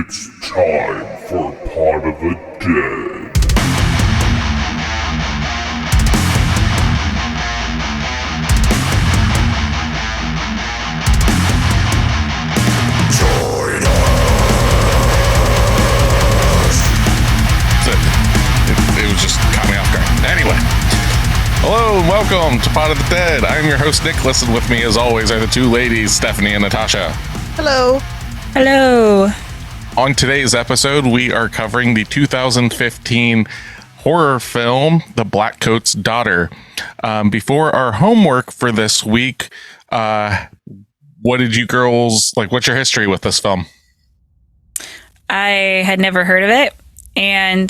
It's time for Pot of the Dead. Join us. It was just caught me off guard. Anyway. Hello and welcome to Pot of the Dead. I'm your host, Nicholas, and with me, as always, are the two ladies, Stephanie and Natasha. Hello. Hello. On today's episode, we are covering the 2015 horror film, The Blackcoat's Daughter. Before our homework for this week, what did you girls, what's your history with this film? I had never heard of it, and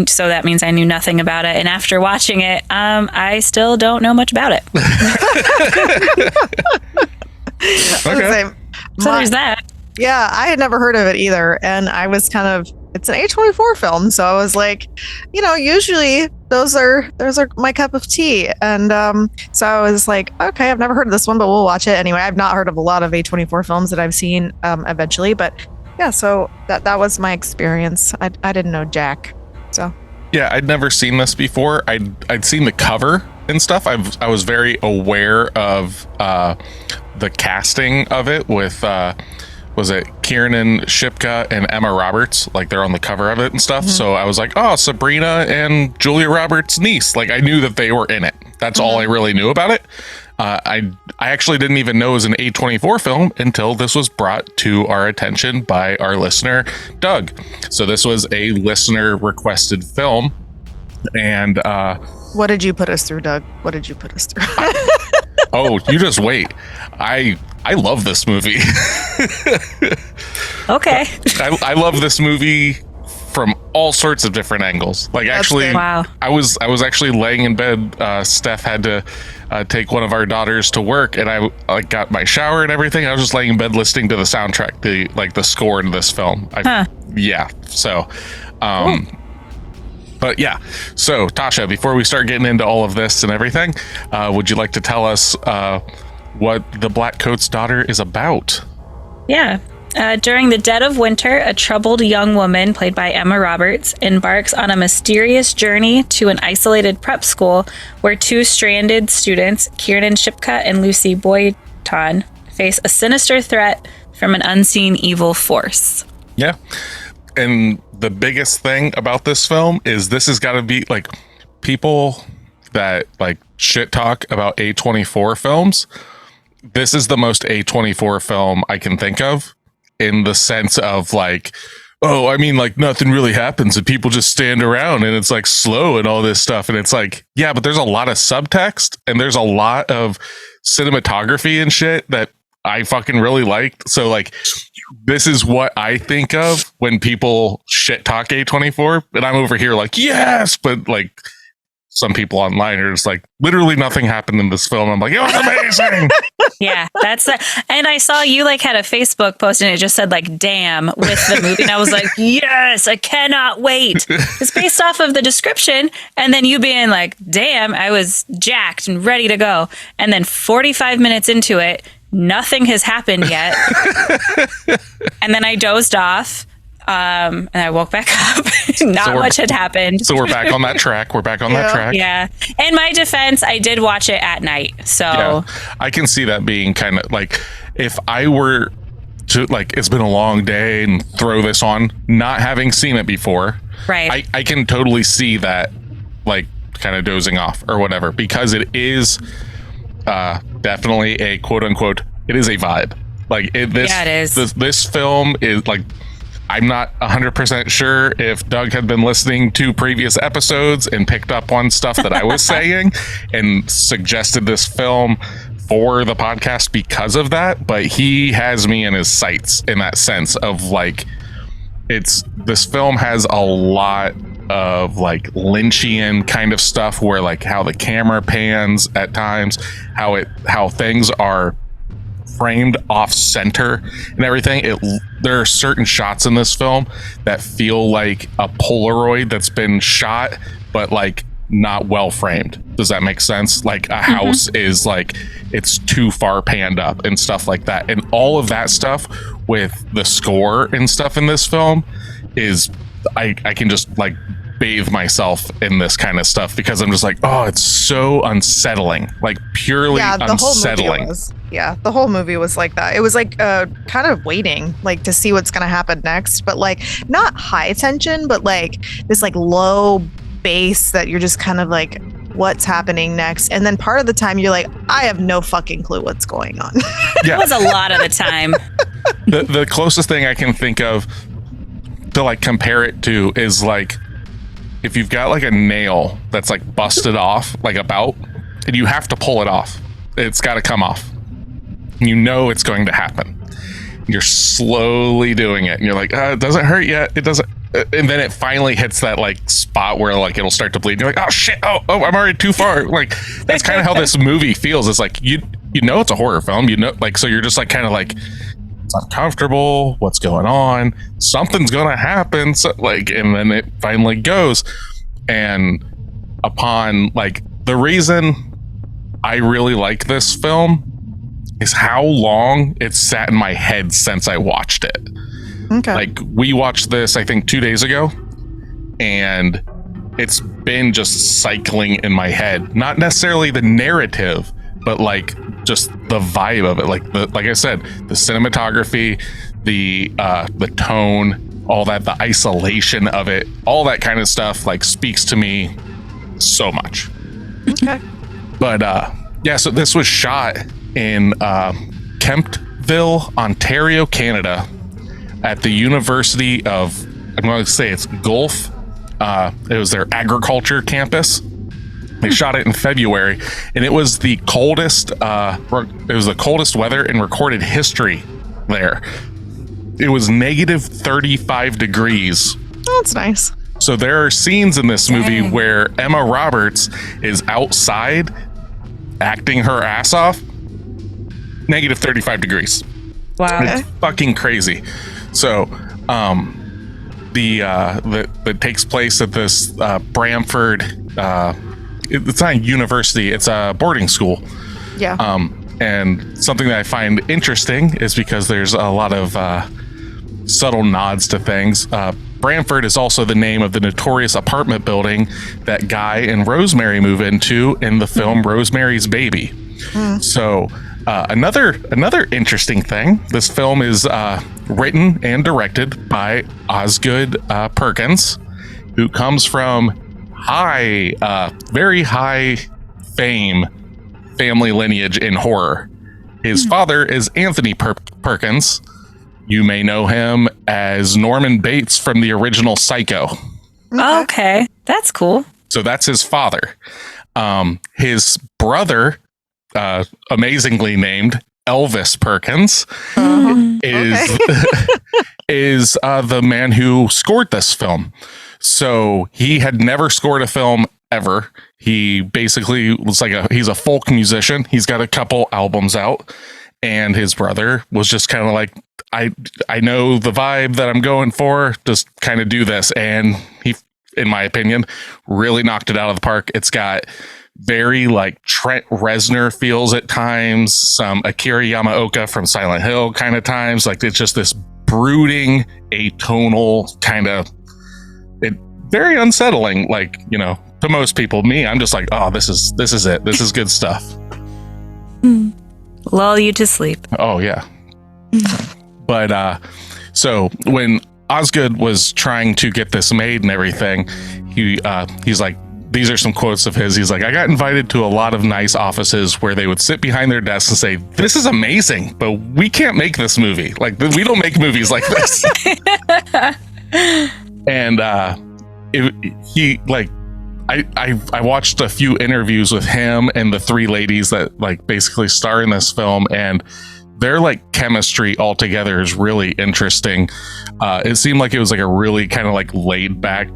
so that means I knew nothing about it. And after watching it, I still don't know much about it. Okay. So there's that. Yeah, I had never heard of it either. And I was it's an A24 film. So I was like, usually those are my cup of tea. And so I was like, okay, I've never heard of this one, but we'll watch it anyway. I've not heard of a lot of A24 films that I've seen eventually. But yeah, so that was my experience. I didn't know Jack. So Yeah, I'd never seen this before. I'd seen the cover and stuff. I was very aware of the casting of it with was it Kiernan Shipka and Emma Roberts, they're on the cover of it and stuff. Mm-hmm. So I was like, oh, Sabrina and Julia Roberts' niece. I knew that they were in it. That's all I really knew about it. I actually didn't even know it was an A24 film until this was brought to our attention by our listener, Doug. So this was a listener requested film. And what did you put us through, Doug? What did you put us through? Oh, you just wait. I love this movie. Okay. I love this movie from all sorts of different angles. Wow. I was actually laying in bed. Steph had to take one of our daughters to work, and I got my shower and everything. I was just laying in bed listening to the soundtrack, the score to this film. Yeah. So, but yeah. So Tasha, before we start getting into all of this and everything, would you like to tell us what The Blackcoat's Daughter is about? Yeah. During the dead of winter, a troubled young woman, played by Emma Roberts, embarks on a mysterious journey to an isolated prep school where two stranded students, Kiernan Shipka and Lucy Boyton, face a sinister threat from an unseen evil force. Yeah. And the biggest thing about this film is this has got to be people that shit talk about A24 films. This is the most A24 film I can think of, in the sense of nothing really happens and people just stand around and it's slow and all this stuff. And it's yeah, but there's a lot of subtext and there's a lot of cinematography and shit that I fucking really liked. So this is what I think of when people shit talk A24, and I'm over here yes, but some people online are just literally nothing happened in this film. I'm it was amazing. Yeah, and I saw you had a Facebook post and it just said damn with the movie. And I was yes, I cannot wait. It's based off of the description. And then you being damn, I was jacked and ready to go. And then 45 minutes into it, nothing has happened yet. And then I dozed off. And I woke back up. Not much had happened. So we're back on that track. That track. Yeah. In my defense, I did watch it at night. So yeah, I can see that being kind of if I were to it's been a long day and throw this on, not having seen it before. Right. I can totally see that kind of dozing off or whatever, because it is definitely a quote unquote, it is a vibe. It is. This film is I'm not 100% sure if Doug had been listening to previous episodes and picked up on stuff that I was saying and suggested this film for the podcast because of that, but he has me in his sights in that sense of this film has a lot of Lynchian kind of stuff where how the camera pans at times, how things are framed off center and everything. There are certain shots in this film that feel like a Polaroid that's been shot, but not well framed. Does that make sense? A house is it's too far panned up and stuff like that. And all of that stuff with the score and stuff in this film is I can just like bathe myself in this kind of stuff because I'm just like, oh, it's so unsettling, like purely unsettling. The whole movie was like that. It was like kind of waiting like to see what's going to happen next, but like not high tension, but like this like low bass that you're just kind of like, what's happening next? And then part of the time you're like, I have no fucking clue what's going on. Yeah. It was a lot of the time. The closest thing I can think of to like compare it to is like if you've got like a nail that's like busted off like a bout and you have to pull it off. It's got to come off. You know it's going to happen. You're slowly doing it and you're like, it doesn't hurt yet. It doesn't. And then it finally hits that like spot where like it'll start to bleed. And you're like, oh shit! Oh, I'm already too far. Like that's kind of how this movie feels. It's like you know it's a horror film. You know, like so you're just like kind of like it's uncomfortable. What's going on? Something's gonna happen. So like, and then it finally goes. And upon like the reason I really like this film is how long it's sat in my head since I watched it. Okay. Like we watched this, I think 2 days ago, and it's been just cycling in my head. Not necessarily the narrative, but like just the vibe of it. Like I said, the cinematography, the tone, all that, the isolation of it, all that kind of stuff like speaks to me so much. Okay. But yeah, so this was shot in Kemptville, Ontario, Canada, at the University of, I'm going to say it's Gulf. It was their agriculture campus. They shot it in February, and it was the coldest. It was the coldest weather in recorded history there. It was negative 35 degrees. That's nice. So there are scenes in this movie where Emma Roberts is outside acting her ass off. Negative 35 degrees. Wow. It's fucking crazy. So, that takes place at this Bramford. It's not a university; it's a boarding school. Yeah. And something that I find interesting is because there's a lot of subtle nods to things. Bramford is also the name of the notorious apartment building that Guy and Rosemary move into in the film Rosemary's Baby. So. Another interesting thing, this film is written and directed by Oz Perkins, who comes from very high fame family lineage in horror. His father is Anthony Perkins. You may know him as Norman Bates from the original Psycho. Okay, that's cool. So that's his father. His brother, amazingly named Elvis Perkins, is the man who scored this film. So he had never scored a film ever. He basically was like he's a folk musician. He's got a couple albums out, and his brother was just kind of like, I know the vibe that I'm going for, just kind of do this. And he, in my opinion, really knocked it out of the park. It's got very like Trent Reznor feels at times, some Akira Yamaoka from Silent Hill kind of times. Like it's just this brooding, atonal kind of, it very unsettling. Like, you know, to most people, me, I'm just like, oh, this is it. This is good stuff. Lull you to sleep. Oh yeah. But so when Osgood was trying to get this made and everything, he's like, these are some quotes of his. He's like, I got invited to a lot of nice offices where they would sit behind their desks and say, this is amazing, but we can't make this movie. Like, we don't make movies like this. And I watched a few interviews with him and the three ladies that like basically star in this film, and their like chemistry altogether is really interesting. It seemed like it was like a really kind of like laid back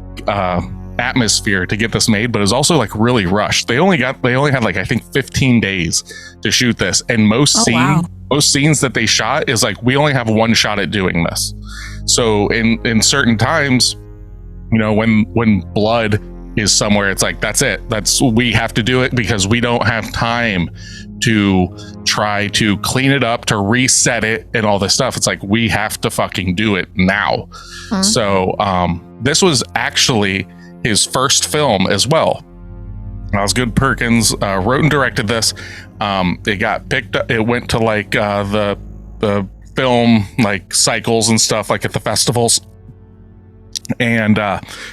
atmosphere to get this made, but it was also like really rushed. They only had like I think 15 days to shoot this, and most scenes that they shot is like, we only have one shot at doing this. So in certain times, you know, when blood is somewhere, it's like, that's it, we have to do it because we don't have time to try to clean it up, to reset it and all this stuff. It's like, we have to fucking do it now. So this was actually his first film as well. Oz Perkins wrote and directed this. It got picked up. It went to like the film like cycles and stuff, like at the festivals. And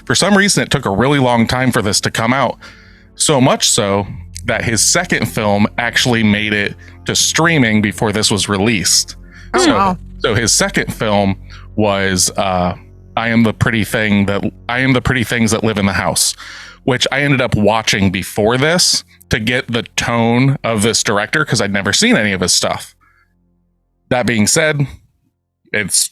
for some reason, it took a really long time for this to come out. So much so that his second film actually made it to streaming before this was released. So his second film was I Am the Pretty Things That Live in the House, which I ended up watching before this to get the tone of this director, because I'd never seen any of his stuff. That being said, it's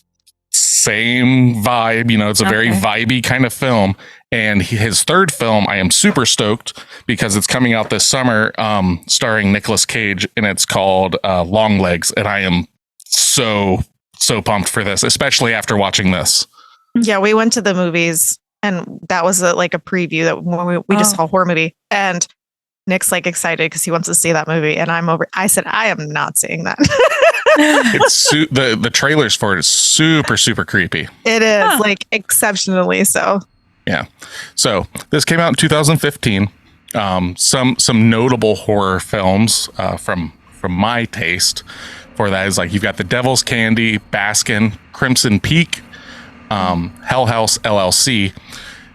same vibe, it's a very vibey kind of film. And his third film, I am super stoked because it's coming out this summer, starring Nicolas Cage, and it's called Long Legs. And I am so pumped for this, especially after watching this. Yeah, we went to the movies, and that was like a preview that when we just saw a horror movie, and Nick's like excited because he wants to see that movie, and I said I am not seeing that. It's the trailers for it is super creepy. It is like exceptionally so. Yeah. So this came out in 2015. Some notable horror films from my taste for that is like, you've got The Devil's Candy, Baskin, Crimson Peak, Hell House LLC.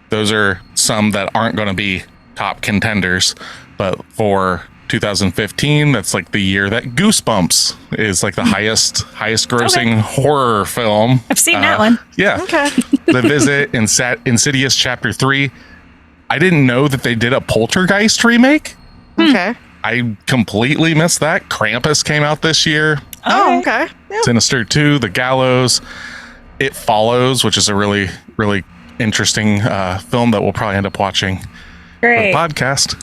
Those are some that aren't going to be top contenders, but for 2015, that's like the year that Goosebumps is like the highest grossing horror film. I've seen that one. Yeah. Okay. The Visit, Insidious Chapter 3. I didn't know that they did a Poltergeist remake. Okay. I completely missed that. Krampus came out this year. Oh, okay. Yeah. Sinister 2, The Gallows, It Follows, which is a really interesting film that we'll probably end up watching for the podcast.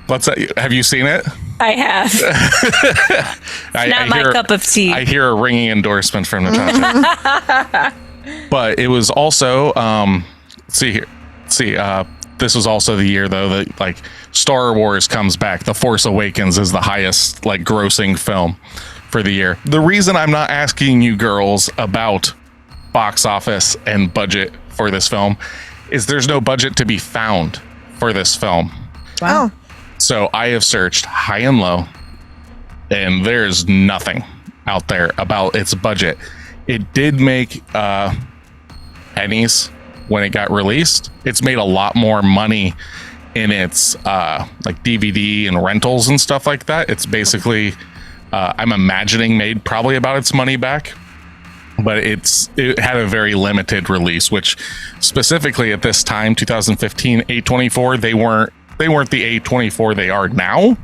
What's that? Have you seen it? I have. It's not my cup of tea. I hear a ringing endorsement from Natasha. But it was also, this was also the year though that like Star Wars comes back. The Force Awakens is the highest like grossing film for the year. The reason I'm not asking you girls about box office and budget for this film is there's no budget to be found for this film. Wow. So I have searched high and low, and there's nothing out there about its budget. It did make pennies when it got released. It's made a lot more money in its like DVD and rentals and stuff like that. It's basically, I'm imagining, made probably about its money back. But it had a very limited release, which specifically at this time, 2015, A24, they weren't the A24 they are now.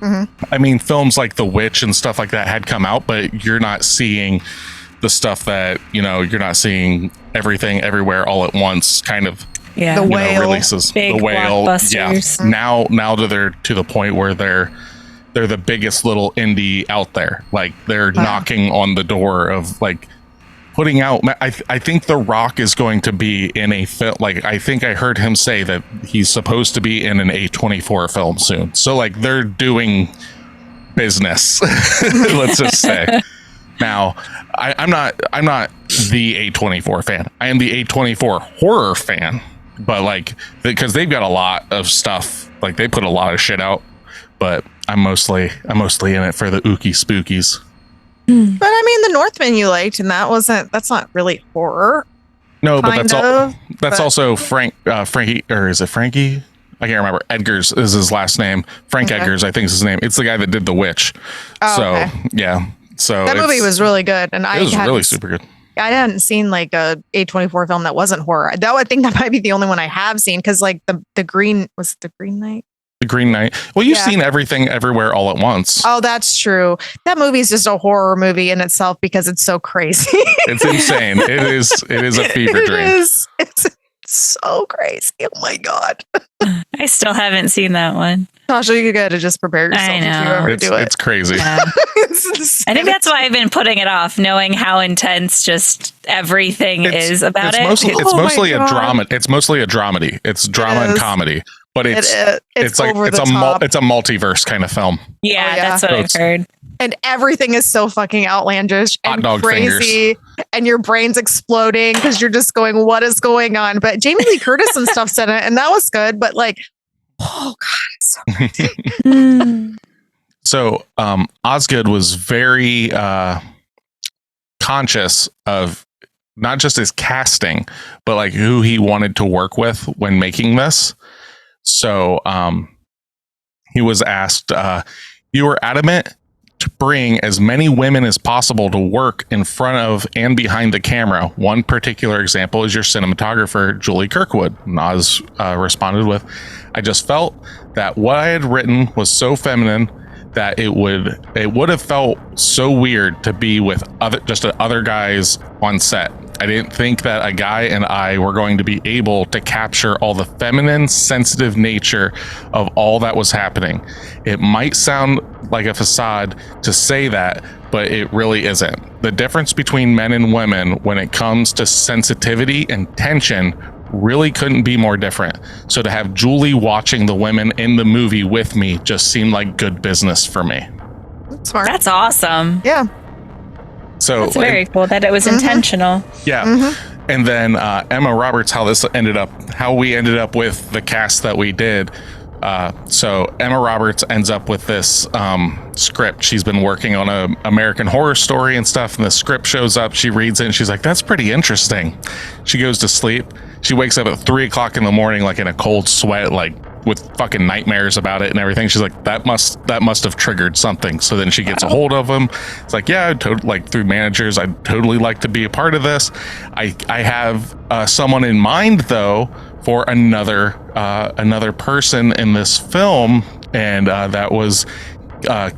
I mean, films like The Witch and stuff like that had come out, but you're not seeing the stuff that, you're not seeing Everything Everywhere All at Once kind of The Whale releases. Big The Whale. blockbusters. Yeah. Now that they're to the point where they're the biggest little indie out there. Like they're knocking on the door of like putting out. I think The Rock is going to be in a film. Like I think I heard him say that he's supposed to be in an A24 film soon. So like they're doing business. Let's just say. Now, I'm not the A24 fan. I am the A24 horror fan. But like, because they've got a lot of stuff. Like they put a lot of shit out. But I'm mostly in it for the ooky spookies. But I mean, The Northman you liked, and that's not really horror. No, but that's also Frankie, or is it Frankie? I can't remember. Edgars is his last name. Frank Edgars, I think is his name. It's the guy that did The Witch. Oh, so okay. yeah. So that movie was really good, and it was really super good. I hadn't seen like a A24 film that wasn't horror. Though I think that might be the only one I have seen, because like the Green Knight. The Green Knight. Well, you've seen Everything Everywhere All at Once. Oh, that's true. That movie is just a horror movie in itself because it's so crazy. It's insane. It is a fever dream. It's so crazy. Oh my God. I still haven't seen that one. Tasha, you got to just prepare yourself I know. if you ever do it. It's crazy. Yeah. I think that's why I've been putting it off, knowing how intense just everything is about it. It's mostly Oh a my God. drama. It's mostly a dramedy. It's drama and comedy. but it's like over it's the a top. it's a multiverse kind of film. Yeah, Oh, yeah. that's what So I've heard. And everything is so fucking outlandish Hot and dog crazy, and your brain's exploding because you're just going, "What is going on?" But Jamie Lee Curtis and stuff's in it, and that was good. But like, oh god, it's so crazy. So Osgood was very conscious of not just his casting, but like who he wanted to work with when making this. So he was asked, you were adamant to bring as many women as possible to work in front of and behind the camera. One particular example is your cinematographer, Julie Kirkwood. And Oz responded with, I just felt that what I had written was so feminine that it would have felt so weird to be with other guys on set. I didn't think that a guy and I were going to be able to capture all the feminine, sensitive nature of all that was happening. It might sound like a facade to say that, but it really isn't. The difference between men and women when it comes to sensitivity and tension really couldn't be more different. So to have Julie watching the women in the movie with me just seemed like good business for me. Smart. That's awesome. Yeah. So That's very cool that it was intentional. Yeah. And then Emma Roberts, how we ended up with the cast that we did. So Emma Roberts ends up with this script. She's been working on a American Horror Story and stuff, and the script shows up. She reads it and she's like, that's pretty interesting. She goes to sleep. She wakes up at 3:00 in the morning, like in a cold sweat, like with fucking nightmares about it and everything. She's like, that must have triggered something. So then she gets a hold of him. It's like, yeah, like through managers, I'd totally like to be a part of this. I have someone in mind though for another person in this film, and that was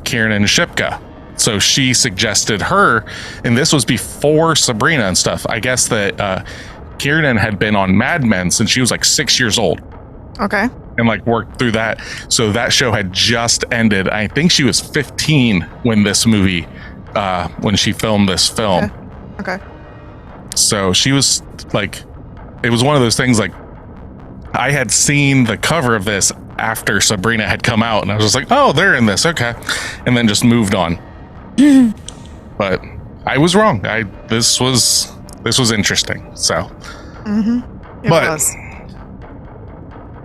Kiernan Shipka. So she suggested her, and this was before Sabrina and stuff. I guess that Kiernan had been on Mad Men since she was like 6 years old. Okay. And like worked through that. So that show had just ended. I think she was 15 when this movie, when she filmed this film. Okay. So she was like, it was one of those things like, I had seen the cover of this after Sabrina had come out, and I was just like, oh, they're in this. Okay. And then just moved on. But I was wrong. This was interesting. So, It but was.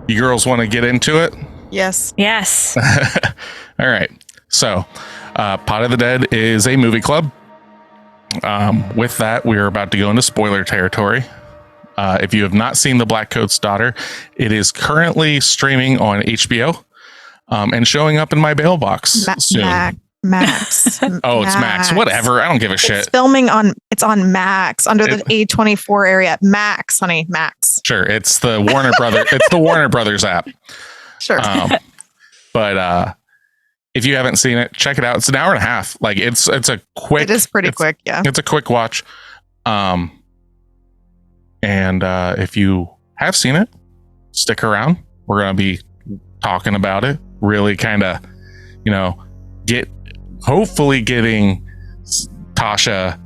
you girls want to get into it? Yes. Yes. All right. So, Pot of the Dead is a movie club. With that, we are about to go into spoiler territory. If you have not seen The Blackcoat's Daughter, it is currently streaming on HBO and showing up in my bail box soon. Max. Oh, it's Max. Whatever. I don't give a shit. It's filming it's on Max under the A24 area. Max, honey, Max. Sure. It's the Warner Brothers. It's the Warner Brothers app. Sure. But if you haven't seen it, check it out. It's an hour and a half. Like it's a quick. It is pretty quick. Yeah. It's a quick watch. And if you have seen it, stick around. We're going to be talking about it. Really kind of, hopefully getting Tasha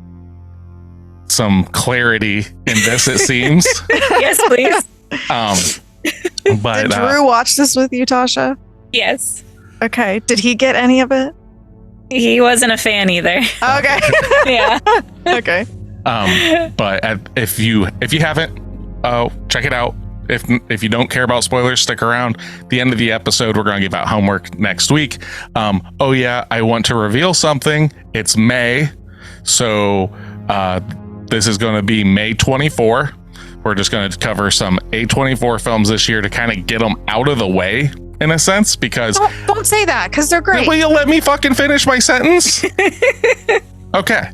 some clarity in this, it seems. Yes, please. But Did Drew watch this with you, Tasha? Yes. Okay. Did he get any of it? He wasn't a fan either. Okay. Yeah. Okay. But if you haven't, check it out. If you don't care about spoilers, stick around. At the end of the episode, we're going to give out homework next week. Oh yeah, I want to reveal something. It's May, so this is going to be May 24. We're just going to cover some A24 films this year to kind of get them out of the way, in a sense, because don't say that because they're great. Will you let me fucking finish my sentence? Okay.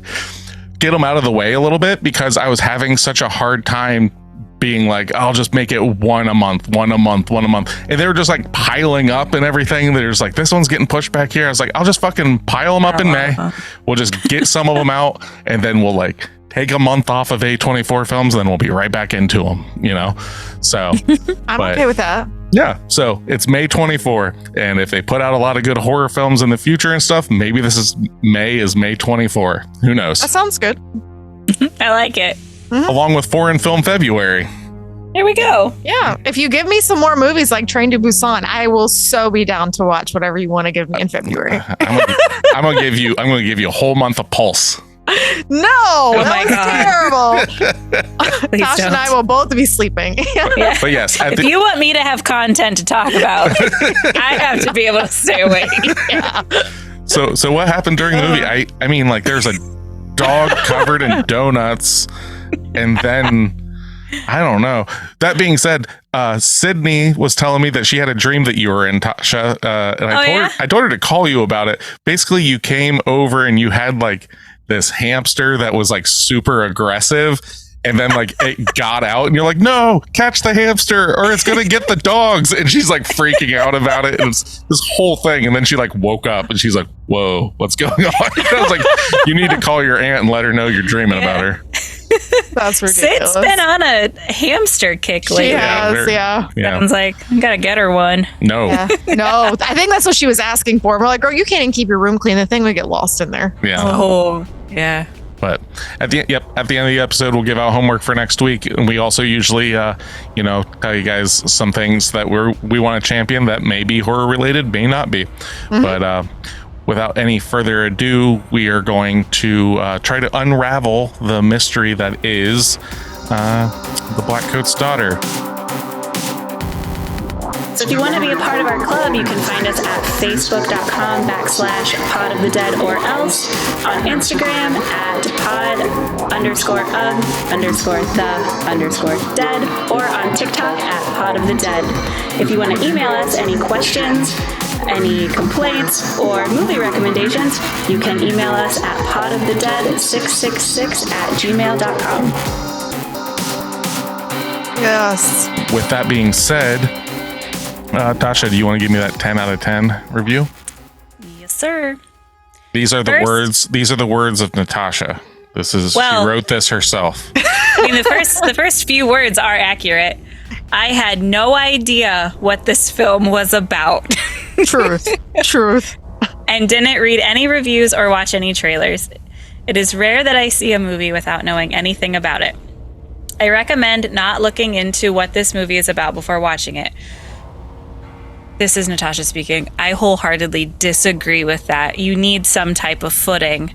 Get them out of the way a little bit, because I was having such a hard time being like, I'll just make it one a month. And they were just like piling up and everything. There's like, this one's getting pushed back here. I was like, I'll just fucking pile them up in May. We'll just get some of them out, and then we'll like take a month off of A24 films, and then we'll be right back into them, So I'm okay with that. Yeah, so it's May 24, and if they put out a lot of good horror films in the future and stuff, maybe this is May 24. Who knows? That sounds good. I like it. Along with Foreign Film February. There we go. Yeah. If you give me some more movies like Train to Busan, I will so be down to watch whatever you want to give me in February. I'm gonna give you a whole month of Pulse. No, my that was terrible. Please Tasha and I don't. will both be sleeping. Yeah. But yes, If you want me to have content to talk about, I have to be able to stay awake. Yeah. So what happened during the movie? I mean, like, there's a dog covered in donuts, and then I don't know. That being said, Sydney was telling me that she had a dream that you were in, Tasha, and I told her to call you about it. Basically, you came over and you had like this hamster that was like super aggressive, and then like it got out, and you're like, "No, catch the hamster, or it's gonna get the dogs." And she's like freaking out about it. It was this whole thing, and then she like woke up, and she's like, "Whoa, what's going on?" I was like, "You need to call your aunt and let her know you're dreaming about her." That's ridiculous. Sid's been on a hamster kick lately. She has, very- yeah. Sounds like I gotta get her one. No. Yeah. No, I think that's what she was asking for. We're like, girl, you can't even keep your room clean. The thing would get lost in there. Yeah. Oh, yeah. But at the end of the episode, we'll give out homework for next week, and we also usually, tell you guys some things that we want to champion that may be horror related, may not be. But without any further ado, we are going to try to unravel the mystery that is the Blackcoat's daughter. So if you want to be a part of our club, you can find us at facebook.com/podofthedead or else on Instagram at pod_of_the_dead or on TikTok at podofthedead. If you want to email us any questions, any complaints, or movie recommendations, you can email us at podofthedead666@gmail.com. Yes. With that being said, Tasha, do you want to give me that 10 out of 10 review? Yes, sir. These are the First- words of Natasha. She wrote this herself. I mean, the first few words are accurate. I had no idea what this film was about. Truth. And didn't read any reviews or watch any trailers. It is rare that I see a movie without knowing anything about it. I recommend not looking into what this movie is about before watching it. This is Natasha speaking. I wholeheartedly disagree with that. You need some type of footing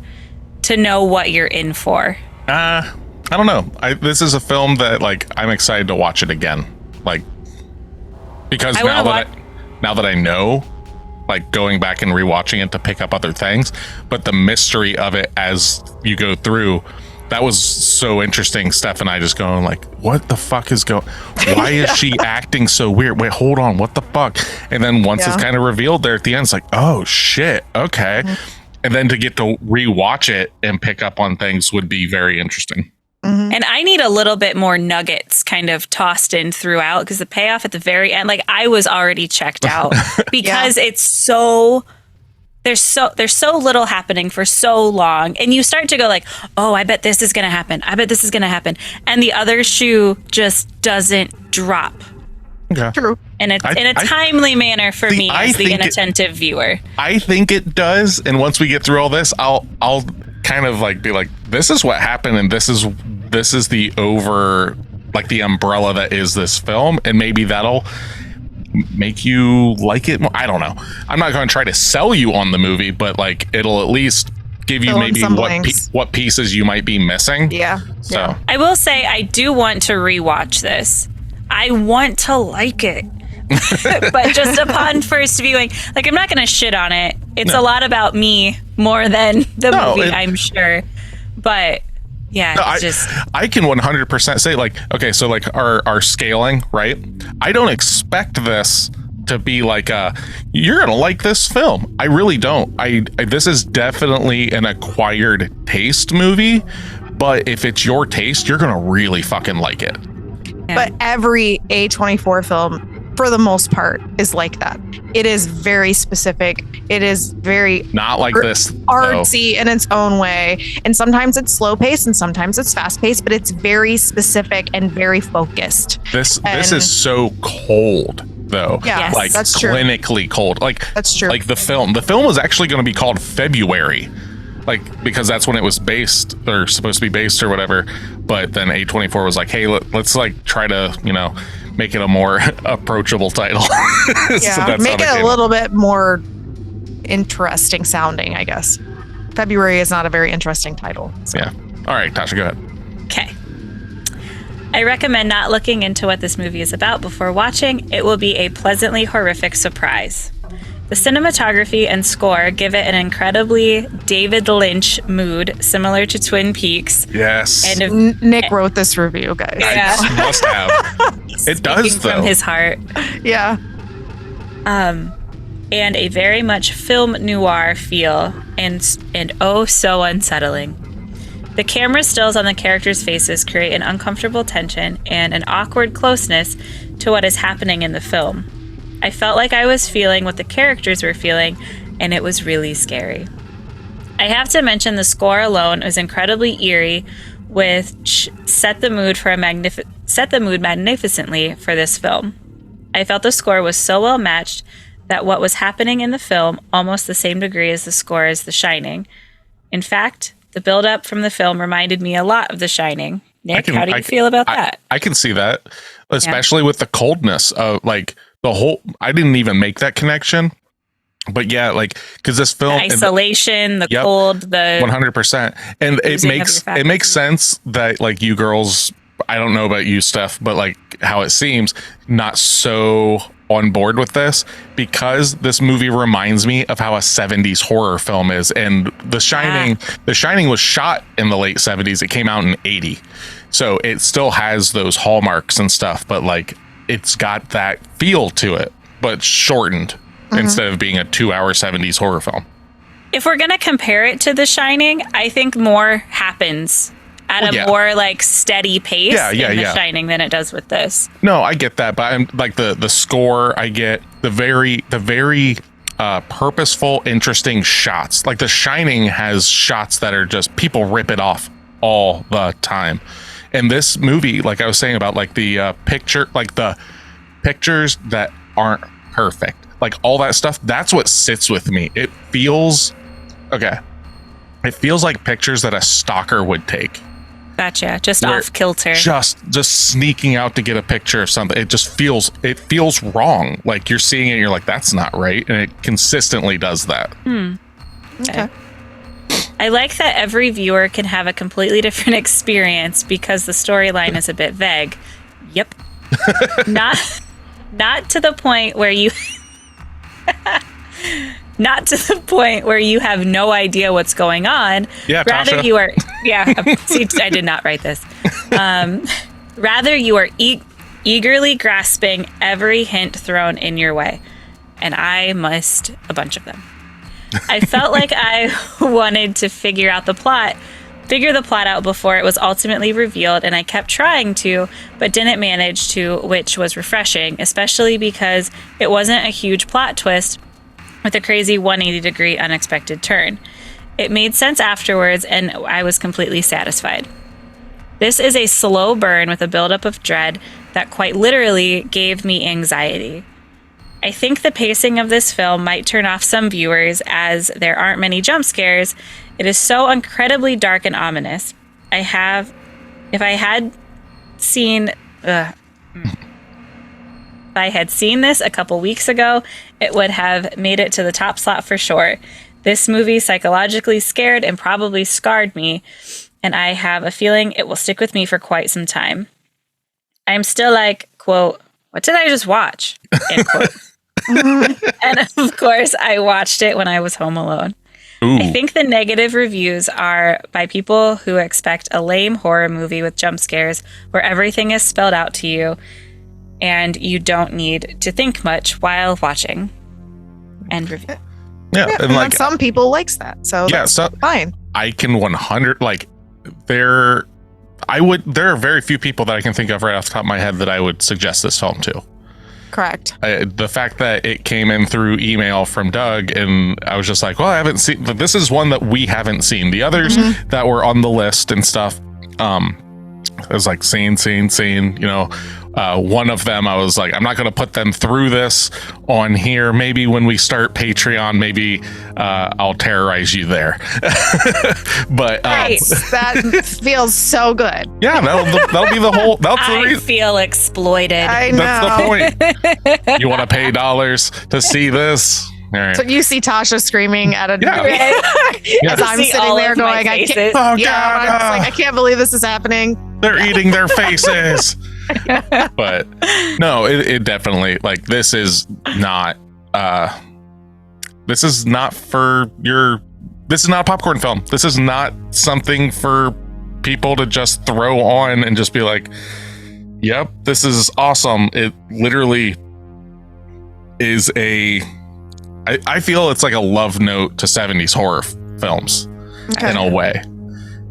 to know what you're in for. I don't know. This is a film that like I'm excited to watch it again. Like because now that I know, like going back and rewatching it to pick up other things, but the mystery of it as you go through, that was so interesting. Steph and I just going like, what the fuck is going? Why is she acting so weird? Wait, hold on, what the fuck? And then once it's kind of revealed there at the end, it's like, oh shit, okay. And then to get to rewatch it and pick up on things would be very interesting. And I need a little bit more nuggets kind of tossed in throughout, because the payoff at the very end, like I was already checked out because it's so there's so little happening for so long, and you start to go like, oh, I bet this is gonna happen, and the other shoe just doesn't drop. Okay. True. And it's in a timely manner for me as the inattentive viewer. I think it does, and once we get through all this, I'll kind of like be like, this is what happened, and this is the over, like the umbrella that is this film, and maybe that'll make you like it more. I don't know. I'm not going to try to sell you on the movie, but like it'll at least give you maybe what pieces you might be missing. Yeah. So I will say I do want to rewatch this. I want to like it. But just upon first viewing, like I'm not going to shit on it. It's a lot about me more than the movie, I'm sure. But yeah, I can 100% say like, okay, so like our scaling, right? I don't expect this to be like you're gonna like this film. I really don't. I this is definitely an acquired taste movie, but if it's your taste, you're gonna really fucking like it. Yeah. But every A24 film, for the most part, is like that. It is very specific. It is very not like this artsy in its own way. And sometimes it's slow paced and sometimes it's fast paced, but it's very specific and very focused. This is so cold though. Yeah, like that's true. Clinically cold. Like that's true. Like the film was actually going to be called February. like, because that's when it was based or supposed to be based or whatever. But then A24 was like, hey, let's like try to, you know, make it a more approachable title. Yeah, make it a little bit more interesting sounding, I guess. February is not a very interesting title. So. Yeah. All right, Tasha, go ahead. Okay. I recommend not looking into what this movie is about before watching. It will be a pleasantly horrific surprise. The cinematography and score give it an incredibly David Lynch mood, similar to Twin Peaks. Yes. And Nick wrote this review, guys. Yeah. I must have. It does, though. From his heart. Yeah. And a very much film noir feel, and oh so unsettling. The camera stills on the characters' faces create an uncomfortable tension and an awkward closeness to what is happening in the film. I felt like I was feeling what the characters were feeling, and it was really scary. I have to mention the score alone was incredibly eerie, which set the mood magnificently for this film. I felt the score was so well matched that what was happening in the film almost the same degree as the score as The Shining. In fact, the build-up from the film reminded me a lot of The Shining. Nick, how do you feel about that? I can see that, especially with the coldness of like the whole. I didn't even make that connection, but yeah, like because this film, the isolation, the cold, the 100%, and it makes sense that like you girls. I don't know about you, Steph, but like how it seems not so on board with this, because this movie reminds me of how a 70s horror film is. And The Shining was shot in the late 70s. It came out in 80. So it still has those hallmarks and stuff, but like it's got that feel to it, but shortened instead of being a 2-hour 70s horror film. If we're going to compare it to The Shining, I think more happens at a more like steady pace in The Shining than it does with this. No, I get that, but I'm like the score. I get the very purposeful, interesting shots. Like The Shining has shots that are just people rip it off all the time. And this movie, like I was saying about like the picture, like the pictures that aren't perfect, like all that stuff. That's what sits with me. It feels like pictures that a stalker would take. Gotcha. Just off kilter. Just sneaking out to get a picture of something. It feels wrong. Like you're seeing it and you're like, that's not right. And it consistently does that. Okay. I like that every viewer can have a completely different experience because the storyline is a bit vague. Yep. Not to the point where you not to the point where you have no idea what's going on. Yeah, rather Tasha. you are. Yeah, see, I did not write this. Rather, you are eagerly grasping every hint thrown in your way, and I missed a bunch of them. I felt like I wanted to figure the plot out before it was ultimately revealed, and I kept trying to, but didn't manage to, which was refreshing, especially because it wasn't a huge plot twist with a crazy 180-degree unexpected turn. It made sense afterwards, and I was completely satisfied. This is a slow burn with a buildup of dread that quite literally gave me anxiety. I think the pacing of this film might turn off some viewers as there aren't many jump scares. It is so incredibly dark and ominous. If I had seen this a couple weeks ago, it would have made it to the top slot for sure. This movie psychologically scared and probably scarred me, and I have a feeling it will stick with me for quite some time. I'm still like, quote, what did I just watch? End quote. And of course, I watched it when I was home alone. Ooh. I think the negative reviews are by people who expect a lame horror movie with jump scares where everything is spelled out to you and you don't need to think much while watching. End review. Yeah, and like some people likes that, so that's fine. I can 100 like there are very few people that I can think of right off the top of my head that I would suggest this film to. Correct. The fact that it came in through email from Doug, and I was just like, well, I haven't seen, but this is one that we haven't seen. The others that were on the list and stuff, it was like scene, you know, one of them, I was like, I'm not going to put them through this on here. Maybe when we start Patreon, maybe I'll terrorize you there. But Nice. That feels so good. yeah, that'll be the whole. That's the I reason. feel exploited. I know. That's the point. You want to pay dollars to see this? All right. So you see Tasha screaming at a Yeah. as I'm See sitting all there of my going, I can't. faces. Oh Yeah, God! I'm like, I can't believe this is happening. They're eating their faces. But no, it definitely, like, this is not for your, this is not a popcorn film. This is not something for people to just throw on and just be like, yep, this is awesome. It literally is I feel it's like a love note to 70s horror films in a way.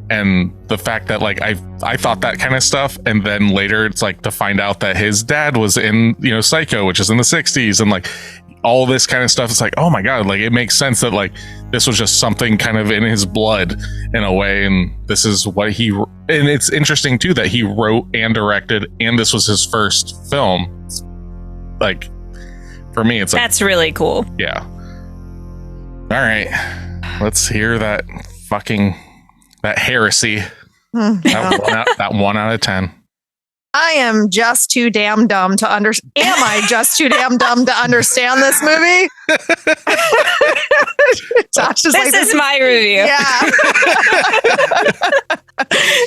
And the fact that, like, I thought that kind of stuff, and then later it's like to find out that his dad was in, Psycho, which is in the 60s, and like all this kind of stuff. It's like, oh my God, like, it makes sense that, like, this was just something kind of in his blood in a way. And this is what and it's interesting too that he wrote and directed, and this was his first film. Like, for me, it's like, That's really cool. yeah. All right, let's hear that heresy. That 1 out of 10. I am just too damn dumb to understand. Am I just too damn dumb to understand this movie? Tasha's This like, is my review. yeah,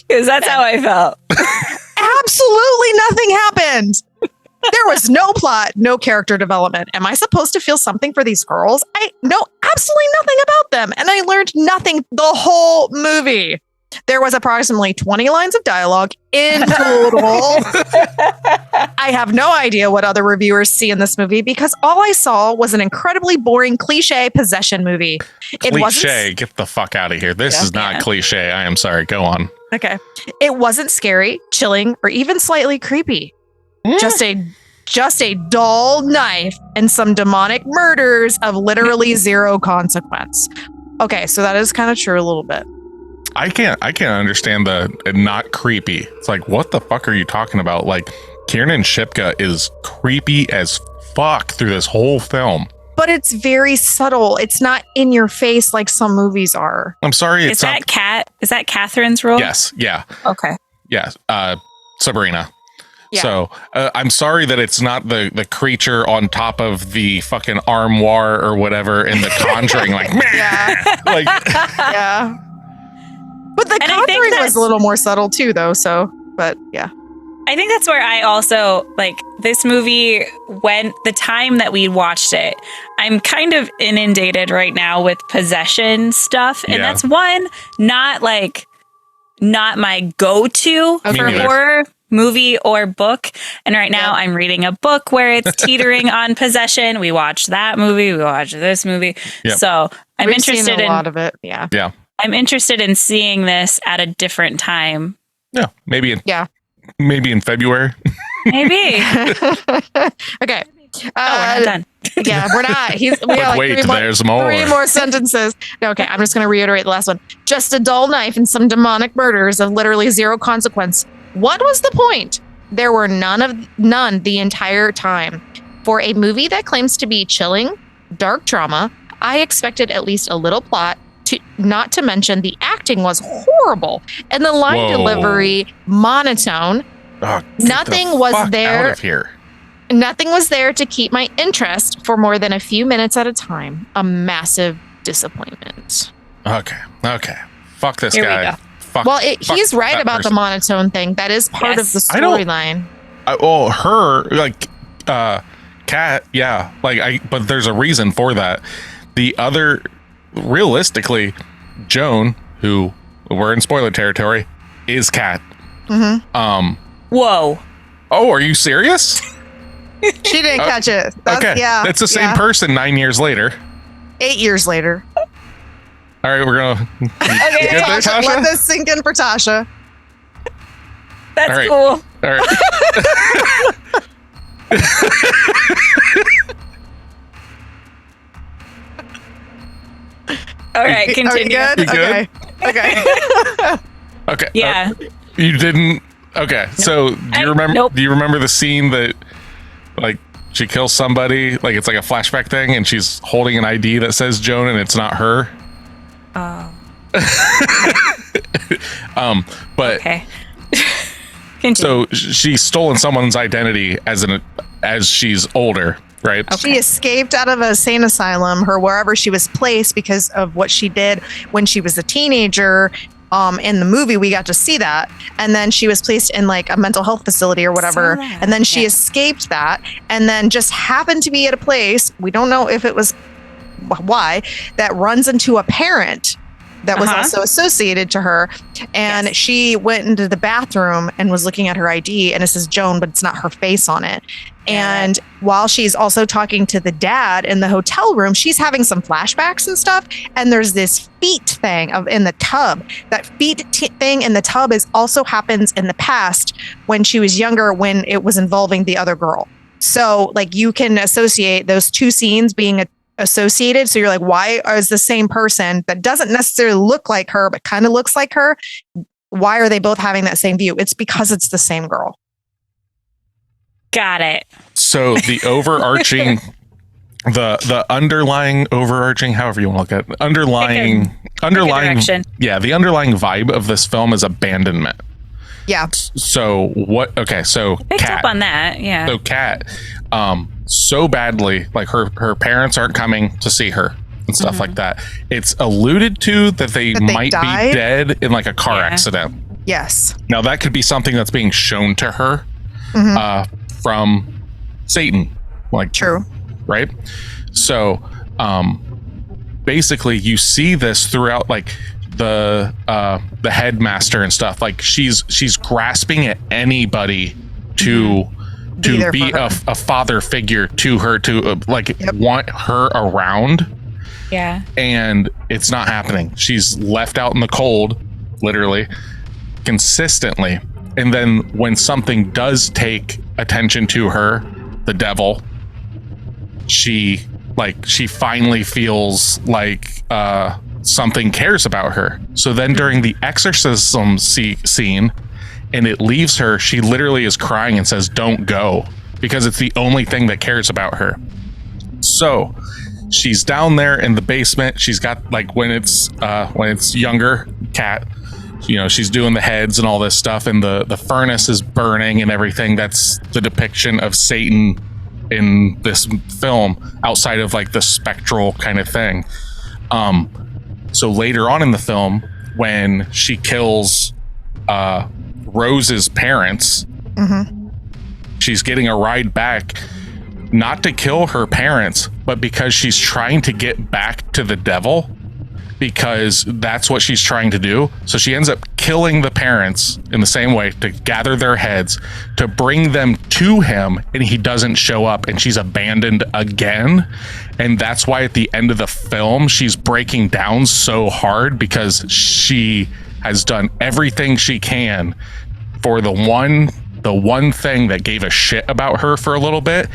Because that's how I felt. absolutely nothing happened. There was no plot, no character development. Am I supposed to feel something for these girls? I know absolutely nothing about them. And I learned nothing the whole movie. There was approximately 20 lines of dialogue in total. I have no idea what other reviewers see in this movie because all I saw was an incredibly boring cliche possession movie. Cliche, get the fuck out of here. This is not cliche. I am sorry. Go on. Okay. It wasn't scary, chilling, or even slightly creepy. Just a dull knife and some demonic murders of literally zero consequence. Okay, so that is kind of true a little bit. I can't understand the not creepy. It's like, what the fuck are you talking about? Like, Kiernan Shipka is creepy as fuck through this whole film. But it's very subtle. It's not in your face like some movies are. I'm sorry. Is that Catherine's role? Yes. Yeah. Okay. Yeah. Sabrina. Yeah. So I'm sorry that it's not the creature on top of the fucking armoire or whatever in The Conjuring. Like, Yeah. like, Yeah. But The And I think Conjuring was that's- a little more subtle too, though. So, but yeah. I think that's where I also like this movie when the time that we watched it. I'm kind of inundated right now with possession stuff. And Yeah. that's one, not my go-to Me for neither. horror movie or book. And right now I'm reading a book where it's teetering on possession. We watched that movie. We watched this movie. Yep. So I'm We've interested seen a in lot of it. Yeah. yeah. I'm interested in seeing this at a different time. Yeah. Maybe in February. Maybe. Okay. We're not done. Yeah, we're not. We But got like wait, there's more. 3 more sentences. Okay, I'm just going to reiterate the last one. Just a dull knife and some demonic murders of literally zero consequence. What was the point? There were none the entire time. For a movie that claims to be chilling, dark drama, I expected at least a little plot. Not to mention the acting was horrible and the line Whoa. delivery monotone. Oh, Nothing was fuck there. out of here. Nothing was there to keep my interest for more than a few minutes at a time. A massive disappointment. Okay. Fuck this Here we guy. go. Fuck. Well, fuck he's right that about the person. monotone thing. That is part Yes. of the I don't- storyline. Her, like, Kat, yeah. Like, but there's a reason for that. The other, realistically, Joan, who we're in spoiler territory, is Kat. Mm-hmm. Whoa. Oh, are you serious? She didn't catch it. That's, Okay. Yeah. It's the same yeah. person 9 years later. 8 years later. All right, we're going to. Okay. Get there, Tasha, Tasha? let this sink in for Tasha. That's All right. cool. All right. All right, Are we continue. good? You good? Okay. Okay. Okay. Yeah. You didn't Okay, so do you remember? Nope. Do you remember the scene that, like, she kills somebody? Like, it's like a flashback thing, and she's holding an ID that says Joan, and it's not her. But Okay. Continue. so she's stolen someone's identity as she's older, right? She escaped out of a sane asylum, or wherever she was placed, because of what she did when she was a teenager. In the movie, we got to see that. And then she was placed in like a mental health facility or whatever. Saw that. And then she escaped that and then just happened to be at a place, we don't know if it was why, that runs into a parent that was also associated to her. And she went into the bathroom and was looking at her ID, and it says Joan, but it's not her face on it. And while she's also talking to the dad in the hotel room, she's having some flashbacks and stuff. And there's this feet thing in the tub. That feet thing in the tub also happens in the past when she was younger, when it was involving the other girl. So like you can associate those two scenes being associated. So you're like, why is the same person that doesn't necessarily look like her, but kind of looks like her? Why are they both having that same view? It's because it's the same girl. Got it. So the overarching, the underlying overarching, however you want to look at it, underlying, direction. yeah, the underlying vibe of this film is abandonment. Yeah. So what? Okay, so Picked Kat. up on that. Yeah. So Kat, so badly, like her parents aren't coming to see her and stuff like that. It's alluded to that they might died? be dead in like a car accident. Yes. Now that could be something that's being shown to her from Satan, like True. right? So basically you see this throughout, like the headmaster and stuff. Like she's grasping at anybody to be a father figure to her, to want her around. Yeah. And it's not happening. She's left out in the cold, literally, consistently. And then when something does take attention to her, the devil, she finally feels like something cares about her. So then during the exorcism scene, and it leaves her, she literally is crying and says, "Don't go," because it's the only thing that cares about her. So she's down there in the basement. She's got, like, when it's younger Kat, you know, she's doing the heads and all this stuff, and the furnace is burning and everything. That's the depiction of Satan in this film, outside of like the spectral kind of thing. So later on in the film, when she kills Rose's parents, she's getting a ride back, not to kill her parents, but because she's trying to get back to the devil, because that's what she's trying to do. So she ends up killing the parents in the same way, to gather their heads, to bring them to him, and he doesn't show up, and she's abandoned again. And that's why at the end of the film, she's breaking down so hard, because she has done everything she can for the one thing that gave a shit about her for a little bit,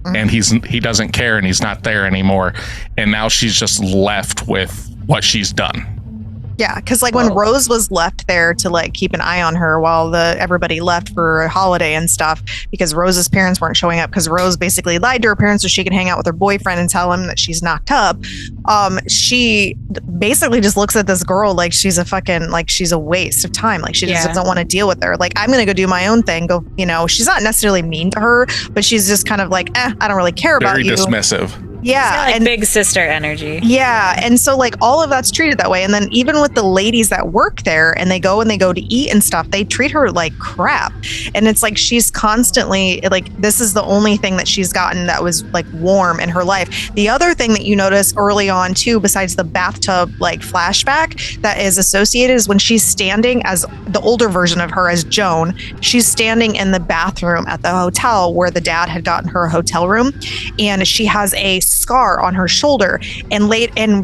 and he doesn't care, and he's not there anymore. And now she's just left with what she's done. Yeah, because like when Rose was left there to like keep an eye on her while everybody left for a holiday and stuff, because Rose's parents weren't showing up, because Rose basically lied to her parents so she could hang out with her boyfriend and tell him that she's knocked up. She basically just looks at this girl like she's she's a waste of time. Like she just doesn't want to deal with her. Like, I'm gonna go do my own thing. Go, you know, she's not necessarily mean to her, but she's just kind of like, I don't really care about you. Very dismissive. Yeah, Like big sister energy. Yeah, and so like all of that's treated that way. And then even with the ladies that work there, and they go to eat and stuff, they treat her like crap. And it's like she's constantly like, this is the only thing that she's gotten that was like warm in her life. The other thing that you notice early on too, besides the bathtub like flashback that is associated, is when she's standing as the older version of her as Joan, she's standing in the bathroom at the hotel where the dad had gotten her a hotel room, and she has a scar on her shoulder. And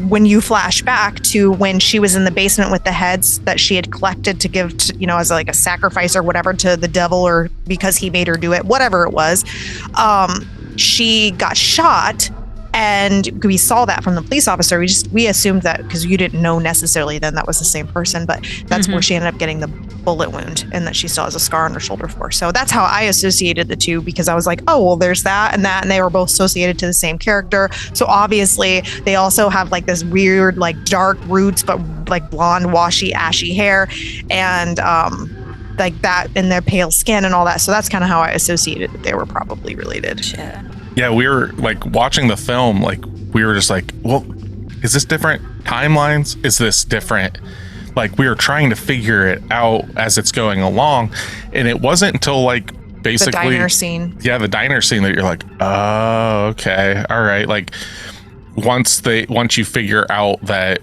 when you flash back to when she was in the basement with the heads that she had collected to give to, you know, as like a sacrifice or whatever to the devil, or because he made her do it, whatever it was, she got shot And we saw that from the police officer. We assumed that because you didn't know necessarily then that was the same person, but that's where she ended up getting the bullet wound and that she still has a scar on her shoulder for. So that's how I associated the two, because I was like, oh, well, there's that, and they were both associated to the same character. So obviously they also have like this weird, like dark roots, but like blonde, washy, ashy hair, and like that, and their pale skin and all that. So that's kind of how I associated that they were probably related. Shit. Yeah, we were like watching the film, like we were just like, well, is this different timelines? Is this different? Like we were trying to figure it out as it's going along, and it wasn't until like basically the diner scene. Yeah, the diner scene that you're like, oh, okay, all right. Like once you figure out that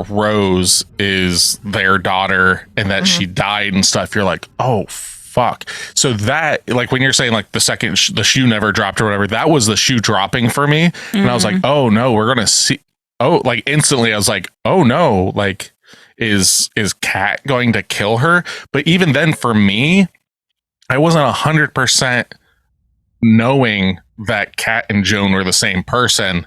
Rose is their daughter and that she died and stuff, you're like, oh fuck. So that, like when you're saying like the second the shoe never dropped or whatever, that was the shoe dropping for me. And I was like, oh no, we're gonna see. Oh, like instantly I was like, oh no, like is Kat going to kill her? But even then for me, I wasn't 100% knowing that Kat and Joan were the same person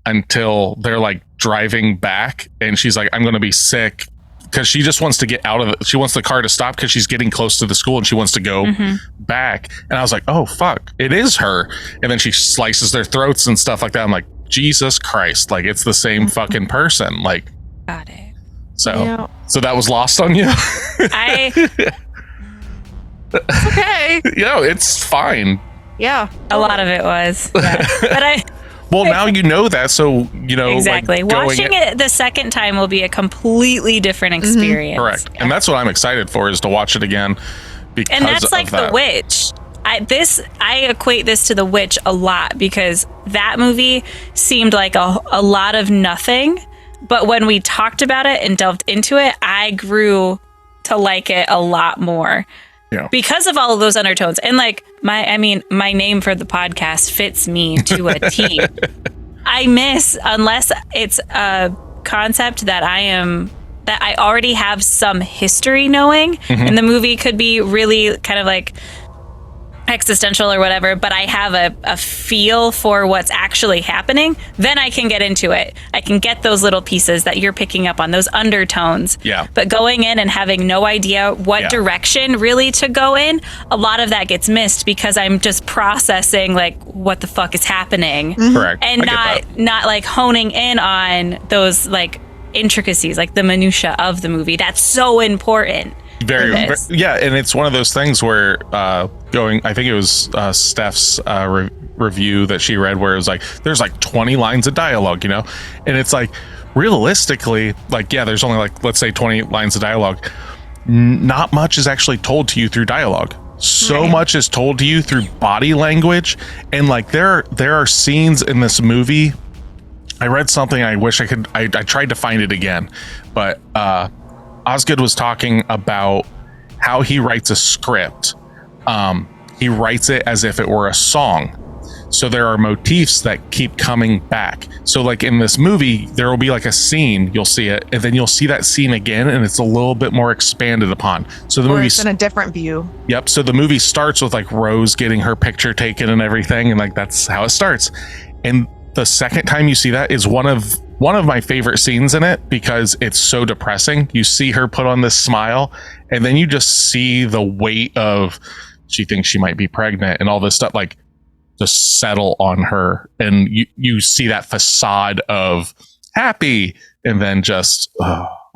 until they're like driving back and she's like, I'm going to be sick, because she just wants to get out of it. She wants the car to stop because she's getting close to the school and she wants to go back. And I was like, oh fuck, it is her. And then she slices their throats and stuff like that. I'm like, Jesus Christ, like it's the same fucking person. Like, Got it. so that was lost on you. Okay. It's fine. Yeah. A lot of it was. Yeah. But well, now you know that, so you know exactly. Like, watching it the second time will be a completely different experience. Correct. And that's what I'm excited for, is to watch it again, because and that's like of that. The Witch. I equate this to The Witch a lot, because that movie seemed like a lot of nothing, but when we talked about it and delved into it, I grew to like it a lot more. Yeah. Because of all of those undertones. And like my name for the podcast fits me to a T. I miss, unless it's a concept that I already have some history knowing, and the movie could be really kind of like existential or whatever, but I have a feel for what's actually happening, then I can get into it. I can get those little pieces that you're picking up on, those undertones. Yeah. But going in and having no idea what direction really to go in, a lot of that gets missed because I'm just processing like what the fuck is happening. Correct. And not like honing in on those like intricacies, like the minutia of the movie. That's so important. Very, yeah, and it's one of those things where I think it was Steph's review that she read, where it was like there's like 20 lines of dialogue, you know, and it's like realistically, like there's only like, let's say 20 lines of dialogue. Not much is actually told to you through dialogue. So much is told to you through body language, and like there are scenes in this movie. I read something. I wish I could. I tried to find it again, but Osgood was talking about how he writes a script. He writes it as if it were a song. So there are motifs that keep coming back. So like in this movie, there will be like a scene, you'll see it, and then you'll see that scene again, and it's a little bit more expanded upon. So the movie's in a different view. Yep. So the movie starts with like Rose getting her picture taken and everything, and like that's how it starts. And the second time you see that is one of my favorite scenes in it, because it's so depressing. You see her put on this smile, and then you just see the weight of she thinks she might be pregnant and all this stuff like just settle on her, and you see that facade of happy, and then just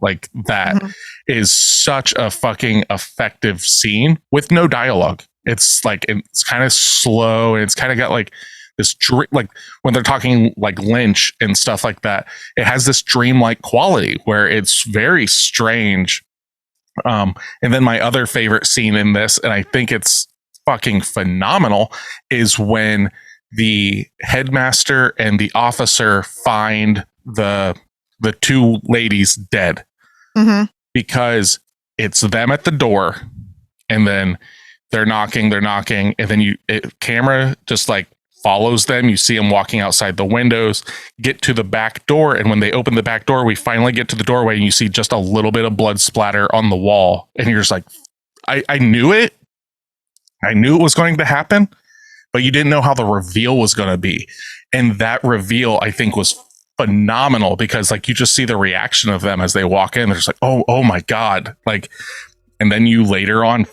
like that is such a fucking effective scene with no dialogue. It's like it's kind of slow, and it's kind of got like this like when they're talking like Lynch and stuff like that, it has this dreamlike quality where it's very strange. And then my other favorite scene in this, and I think it's fucking phenomenal, is when the headmaster and the officer find the two ladies dead, because it's them at the door, and then they're knocking, and then camera just like follows them. You see them walking outside the windows, get to the back door, and when they open the back door, we finally get to the doorway, and you see just a little bit of blood splatter on the wall, and you're just like, I knew it was going to happen, but you didn't know how the reveal was going to be. And that reveal, I think, was phenomenal because like you just see the reaction of them as they walk in. They're just like, oh my God. Like, and then you later on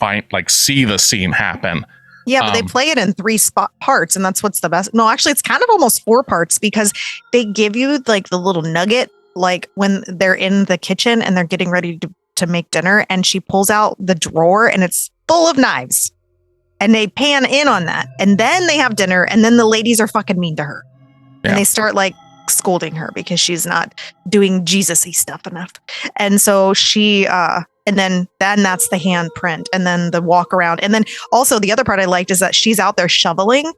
see the scene happen. Yeah, but they play it in 3 parts, and that's what's the best. No, actually, it's kind of almost 4 parts because they give you like the little nugget, like when they're in the kitchen and they're getting ready to make dinner, and she pulls out the drawer and it's full of knives, and they pan in on that, and then they have dinner, and then the ladies are fucking mean to her, and they start like scolding her because she's not doing Jesus-y stuff enough, and so she and then that's the handprint, and then the walk around. And then also the other part I liked is that she's out there shoveling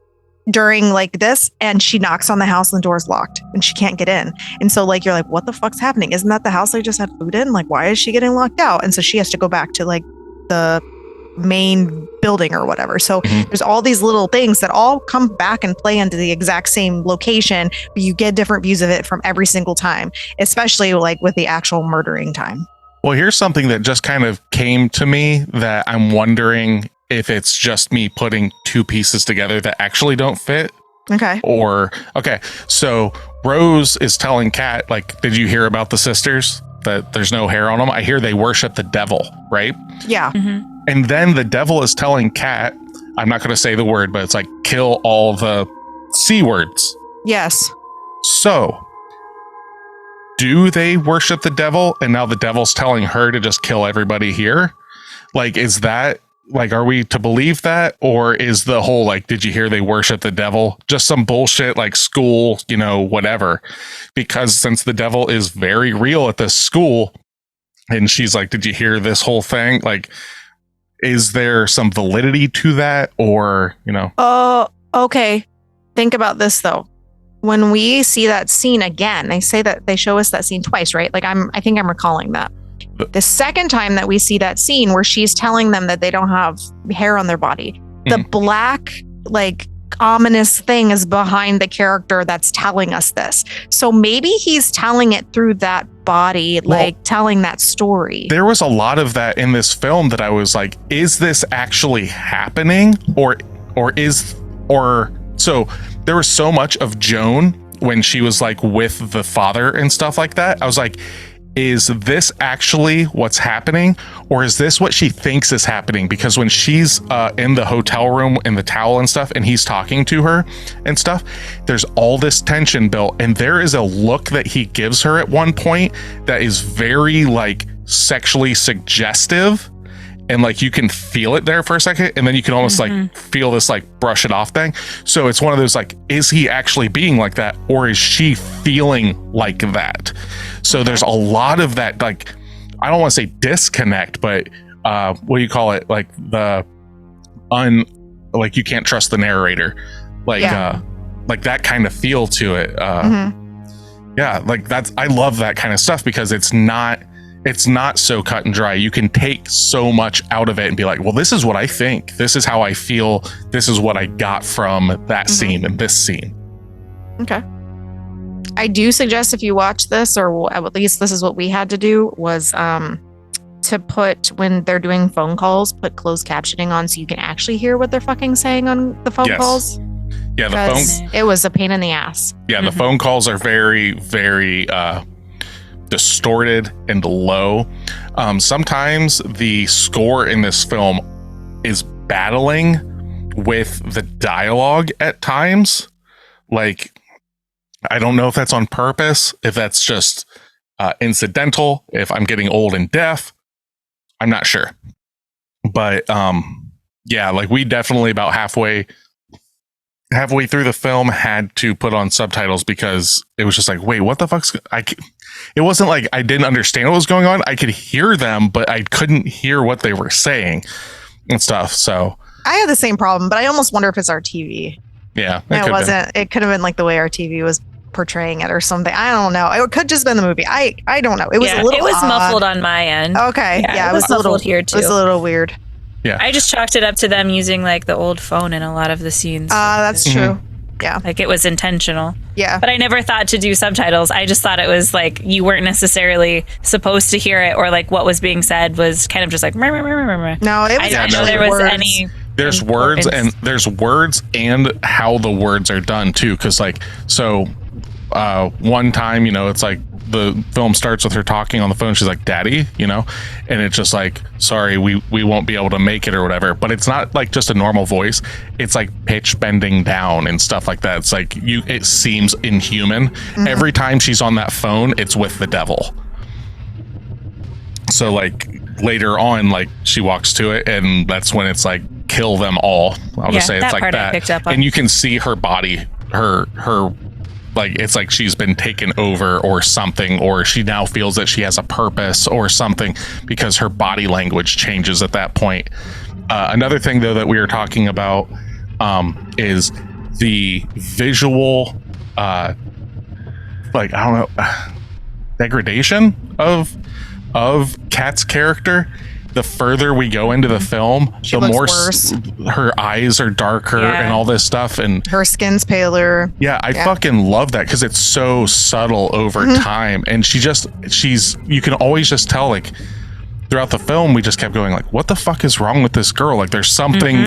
during like this, and she knocks on the house and the door's locked and she can't get in. And so like, you're like, what the fuck's happening? Isn't that the house they just had food in? Like, why is she getting locked out? And so she has to go back to like the main building or whatever. So there's all these little things that all come back and play into the exact same location, but you get different views of it from every single time, especially like with the actual murdering time. Well, here's something that just kind of came to me that I'm wondering if it's just me putting 2 pieces together that actually don't fit. Okay. So Rose is telling Kat, like, did you hear about the sisters? That there's no hair on them? I hear they worship the devil, right? Yeah. And then the devil is telling Kat, I'm not going to say the word, but it's like, kill all the C words. Yes. So do they worship the devil? And now the devil's telling her to just kill everybody here? Like, is that like, are we to believe that? Or is the whole, like, did you hear they worship the devil? Just some bullshit like school, whatever. Because since the devil is very real at this school, and she's like, did you hear this whole thing? Like, is there some validity to that? Or, okay. Think about this though. When we see that scene again, they say that they show us that scene twice, right? Like I think I'm recalling that. The second time that we see that scene where she's telling them that they don't have hair on their body, the black, like ominous thing is behind the character that's telling us this. So maybe he's telling it through that body, like telling that story. There was a lot of that in this film that I was like, is this actually happening? So there was so much of Joan when she was like with the father and stuff like that. I was like, is this actually what's happening? Or is this what she thinks is happening? Because when she's in the hotel room in the towel and stuff, and he's talking to her and stuff, there's all this tension built. And there is a look that he gives her at one point that is very like sexually suggestive. And like you can feel it there for a second, and then you can almost like feel this like brush it off thing. So it's one of those like, is he actually being like that, or is she feeling like that? So there's a lot of that, like, I don't want to say disconnect, but what do you call it? Like like you can't trust the narrator, like like that kind of feel to it. Yeah, like I love that kind of stuff because it's not so cut and dry. You can take so much out of it and be like, well, this is what I think. This is how I feel. This is what I got from that scene and this scene. Okay. I do suggest if you watch this, or at least this is what we had to do, was to put, when they're doing phone calls, put closed captioning on so you can actually hear what they're fucking saying on the phone calls. Yeah, the phone. It was a pain in the ass. Yeah, the phone calls are very, very distorted and low. Sometimes the score in this film is battling with the dialogue at times. Like, I don't know if that's on purpose, if that's just incidental, if I'm getting old and deaf. I'm not sure. But yeah, like we definitely about halfway through the film had to put on subtitles because it was just like, wait, what the fuck's... It wasn't like I didn't understand what was going on. I could hear them, but I couldn't hear what they were saying and stuff. So I had the same problem, but I almost wonder if it's our TV. Yeah. It wasn't. It could have been like the way our TV was portraying it or something. I don't know. It could just been the movie. I don't know. It was a little... It was muffled on my end. Okay. Yeah, it was muffled here too. It was a little weird. Yeah. I just chalked it up to them using like the old phone in a lot of the scenes. That's true. Yeah. Like it was intentional. Yeah. But I never thought to do subtitles. I just thought it was like you weren't necessarily supposed to hear it, or like what was being said was kind of just like... No, it was I didn't know there was any there's words and how the words are done too. Cause like, so one time, it's like the film starts with her talking on the phone. She's like, "Daddy," and it's just like, "Sorry, we won't be able to make it," or whatever. But it's not like just a normal voice. It's like pitch bending down and stuff like that. It's like it seems inhuman. Every time she's on that phone, it's with the devil. So like later on, like she walks to it, and that's when it's like, kill them all. I'll just say it's like that. I picked up on. And you can see her body, her like it's like she's been taken over or something, or she now feels that she has a purpose or something, because her body language changes at that point. Another thing though that we were talking about is the visual like, I don't know, degradation of Kat's character. The further we go into the film, the more worse. Her eyes are darker and all this stuff, and her skin's paler. I fucking love that, because it's so subtle over time, and you can always just tell, like throughout the film, we just kept going like, what the fuck is wrong with this girl? Like there's something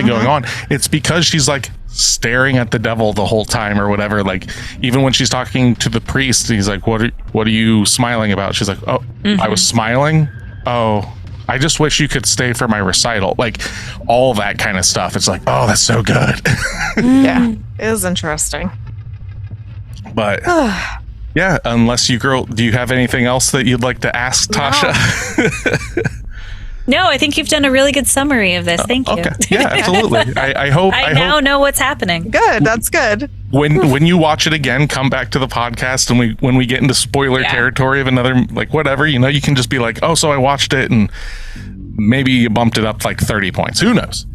going on. It's because she's like staring at the devil the whole time or whatever. Like even when she's talking to the priest, he's like, what are you smiling about? She's like, oh, I was smiling. Oh, I just wish you could stay for my recital. Like all that kind of stuff. It's like, oh, that's so good. Yeah, it is interesting. But yeah, unless you do you have anything else that you'd like to ask Tasha? No, I think you've done a really good summary of this. Thank you. Okay. Yeah, absolutely. I hope I now know what's happening. Good. That's good. When you watch it again, come back to the podcast, and when we get into spoiler territory of another, like whatever, you can just be like, oh, so I watched it and maybe you bumped it up like 30 points. Who knows?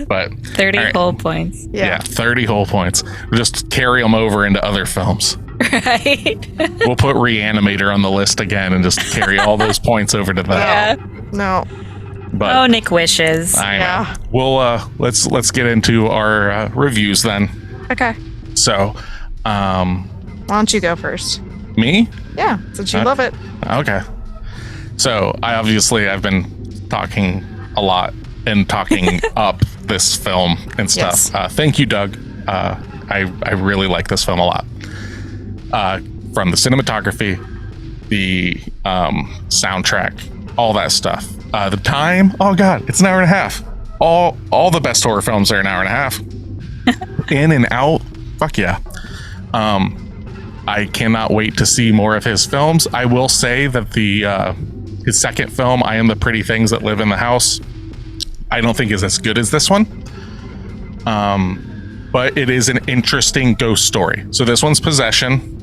But 30 whole points. Yeah, 30 whole points. We'll just carry them over into other films. Right. We'll put Reanimator on the list again and just carry all those points over to that. Yeah. No. But Nick wishes. I know. We'll let's get into our reviews then. Okay. So, why don't you go first? Me? Yeah, since you love it. Okay. So I've been talking a lot and talking up this film and stuff. Yes. Thank you, Doug. I really like this film a lot. From the cinematography, the soundtrack, all that stuff. The time, oh god, it's an hour and a half. All the best horror films are an hour and a half. In and out, fuck yeah. I cannot wait to see more of his films. I will say that his second film, I Am the Pretty Things That Live in the House, I don't think is as good as this one. But it is an interesting ghost story. So this one's possession.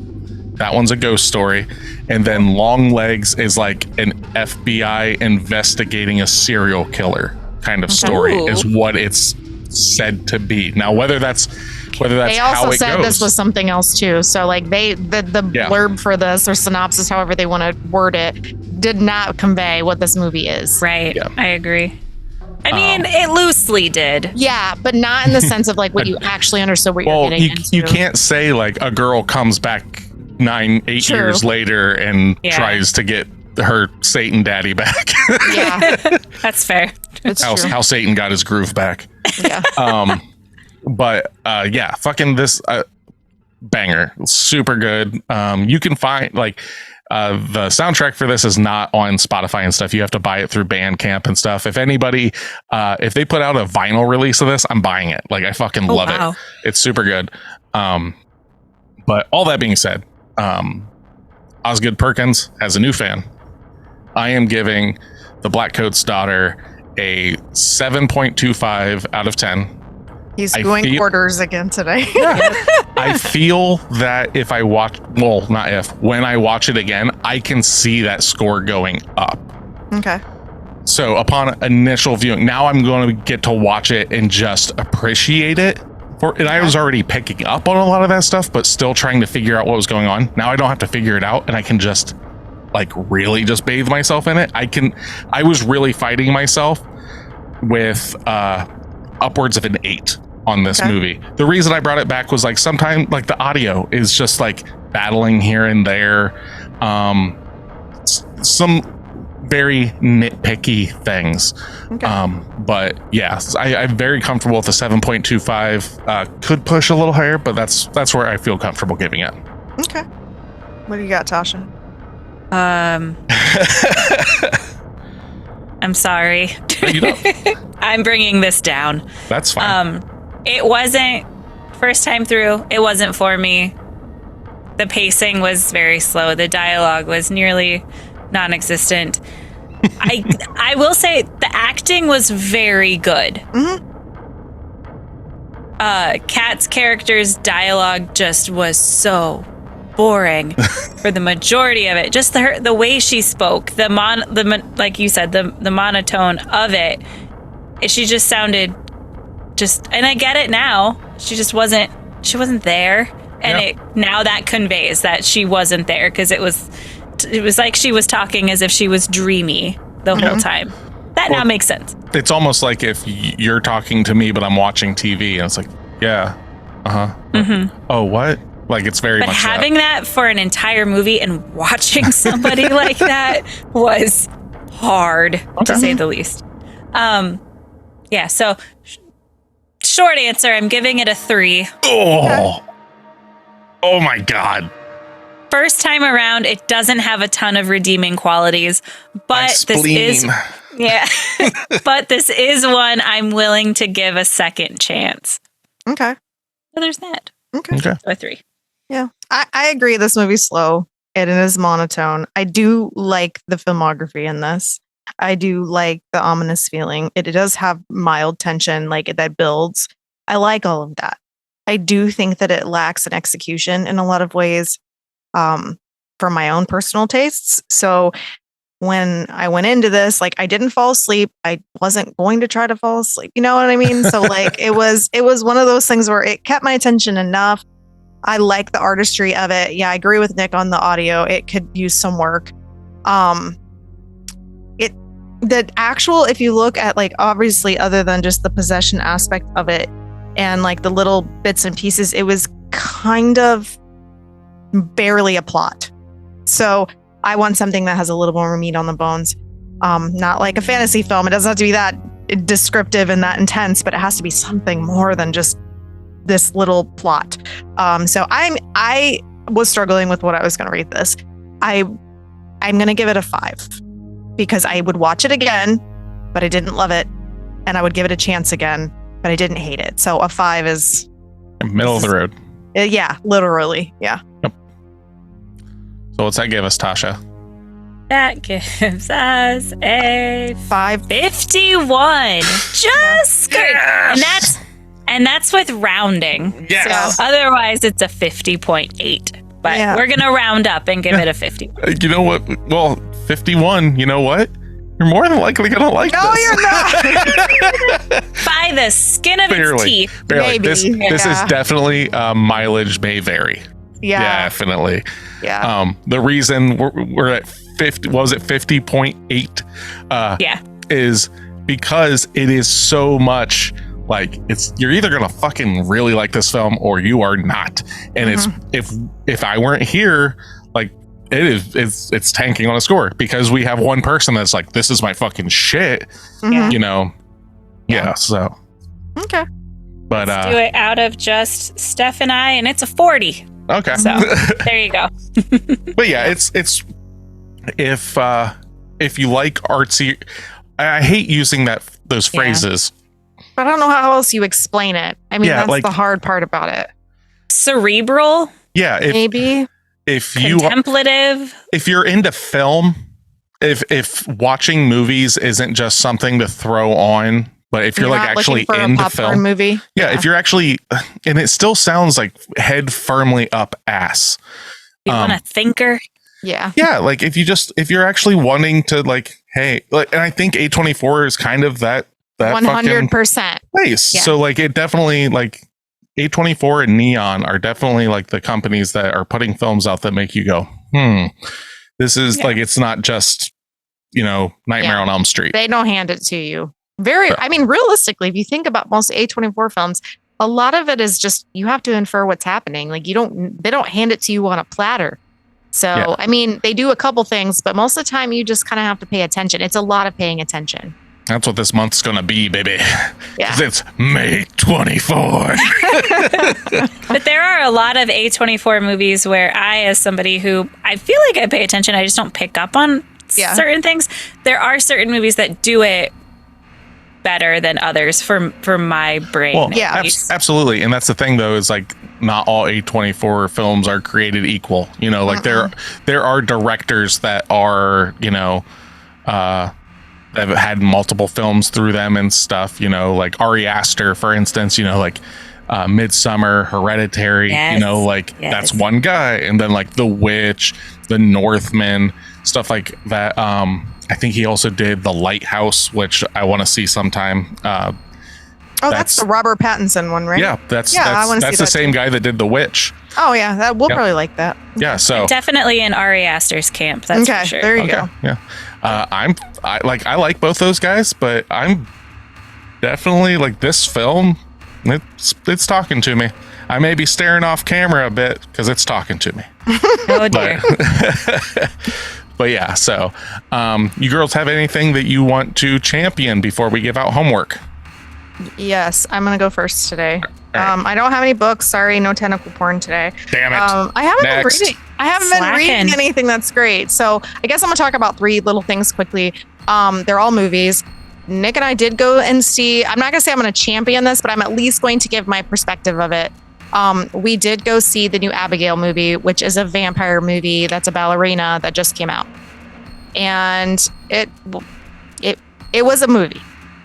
That one's a ghost story. And then Long Legs is like an FBI investigating a serial killer kind of story. Ooh. Is what it's said to be. Now, whether that's They how also it said goes. this was something else too. So like the blurb for this, or synopsis, however they want to word it, did not convey what this movie is. Right. Yeah. I agree. I mean, it loosely did. Yeah, but not in the sense of like what you actually understood what you're getting into. You can't say like a girl comes back 8 years later and tries to get her Satan daddy back. Yeah, That's fair. it's true. How Satan got his groove back. Yeah. But fucking this banger, super good. You can find like the soundtrack for this is not on Spotify and stuff. You have to buy it through Bandcamp and stuff. If anybody, if they put out a vinyl release of this, I'm buying it. Like I fucking love it. It's super good. But all that being said, Oz Perkins has a new fan. I am giving The Blackcoat's Daughter a 7.25 out of 10. He's doing quarters again today. I feel that when I watch it again, I can see that score going up. Okay. So upon initial viewing, now I'm going to get to watch it and just appreciate it. And I was already picking up on a lot of that stuff, but still trying to figure out what was going on. Now I don't have to figure it out, and I can just like really just bathe myself in it. I was really fighting myself with upwards of an 8 on this movie. The reason I brought it back was like sometimes like the audio is just like battling here and there. Some very nitpicky things. Okay. But yes, I'm very comfortable with the 7.25. Could push a little higher, but that's where I feel comfortable giving it. Okay. What do you got, Tasha? I'm sorry. No, you don't. I'm bringing this down. That's fine. It wasn't first time through. It wasn't for me. The pacing was very slow. The dialogue was nearly non-existent. I will say the acting was very good. Kat's character's dialogue just was so boring for the majority of it. Just the way she spoke, like you said, the monotone of it. She just sounded and I get it now. She wasn't there, and now that conveys that she wasn't there, because it was like she was talking as if she was dreamy the whole time. That now makes sense. It's almost like if you're talking to me, but I'm watching TV, and it's like, yeah, oh, what? Like, it's very but much having that for an entire movie and watching somebody like that was hard, to say the least. Yeah, so short answer, I'm giving it a 3. Oh my God. First time around, it doesn't have a ton of redeeming qualities, but this is but this is one I'm willing to give a second chance. Okay. So there's that. Okay. So a 3. Yeah. I agree. This movie's slow. It is monotone. I do like the filmography in this. I do like the ominous feeling. It does have mild tension, like that builds. I like all of that. I do think that it lacks an execution in a lot of ways, for my own personal tastes. So when I went into this, like, I didn't fall asleep. I wasn't going to try to fall asleep. You know what I mean? So like it was one of those things where it kept my attention enough. I like the artistry of it. Yeah, I agree with Nick on the audio. It could use some work. The actual, if you look at, like, obviously other than just the possession aspect of it and like the little bits and pieces, it was kind of barely a plot. So I want something that has a little more meat on the bones. Not like a fantasy film. It doesn't have to be that descriptive and that intense, but it has to be something more than just this little plot. So I was struggling with what I was going to rate this. I'm going to give it a 5 because I would watch it again, but I didn't love it, and I would give it a chance again, but I didn't hate it. So a 5 is middle of the road. Yeah, literally. Yeah. Yep. So what's that give us, Tasha? That gives us a 551. Just good. Yes! And that's with rounding. Yes. So otherwise it's a 50.8. But we're gonna round up and give it a 50. You know what? Well, 51. You know what? You're more than likely gonna like this. No, you're not. By the skin of its teeth. Barely. Maybe. This is definitely mileage may vary. Yeah. Definitely. Yeah. The reason we're at 50, what was it, 50.8? Is because it is so much like, you're either gonna fucking really like this film or you are not. And it's if I weren't here, like, it's tanking on a score because we have one person that's like, this is my fucking shit. You know. Yeah. So okay. But let's do it out of just Steph and I, and it's a 40. Okay. So there you go. But yeah, it's if you like artsy, I hate using those phrases. But I don't know how else you explain it. I mean, that's the hard part about it. Cerebral. Yeah. Maybe. If you contemplative. If you're into film, if watching movies isn't just something to throw on, but if you're like actually into film movie. Yeah, if you're actually, and it still sounds like head firmly up ass. You want a thinker? Yeah. Yeah, like if you're actually wanting to, like, hey, like, and I think A24 is kind of that 100% place. Yeah. So like, it definitely, like, A24 and Neon are definitely like the companies that are putting films out that make you go, this is like, it's not just, Nightmare on Elm Street. They don't hand it to you. I mean, realistically, if you think about most A24 films, a lot of it is just, you have to infer what's happening. Like, they don't hand it to you on a platter. So, Yeah. I mean, they do a couple things, but most of the time you just kind of have to pay attention. It's a lot of paying attention. That's what this month's gonna be, baby. Yeah. 'Cause it's May 24. But there are a lot of A24 movies where I, as somebody who I feel like I pay attention, I just don't pick up on certain things. There are certain movies that do it better than others for my brain. Well, Yeah. absolutely. And that's the thing, though, is like not all A24 films are created equal. You know, like there are directors that are, you know, that have had multiple films through them and stuff. You know, like Ari Aster, for instance. You know, like Midsummer, Hereditary. Yes. You know, like that's one guy, and then like The Witch, The Northman, stuff like that. I think he also did The Lighthouse, which I want to see sometime. That's the Robert Pattinson one, right? Yeah, that's I wanna see the that same guy that did The Witch. Oh yeah, we'll probably like that. Yeah, so Definitely in Ari Aster's camp. That's for sure. There you go. Yeah, I like both those guys, but I'm definitely like this film. It's talking to me. I may be staring off camera a bit because it's talking to me. Oh dear. But yeah, so you girls have anything that you want to champion before we give out homework? Yes, I'm gonna go first today. right. I don't have any books. Sorry, no tentacle porn today. Damn it. I haven't Next. been reading. I haven't been reading anything that's great. So I guess I'm gonna talk about three little things quickly. They're all movies. Nick and I did go and see. I'm not gonna say I'm gonna champion this, but I'm at least going to give my perspective of it. We did go see the new Abigail movie, which is a vampire movie that's a ballerina that just came out, and it was a movie,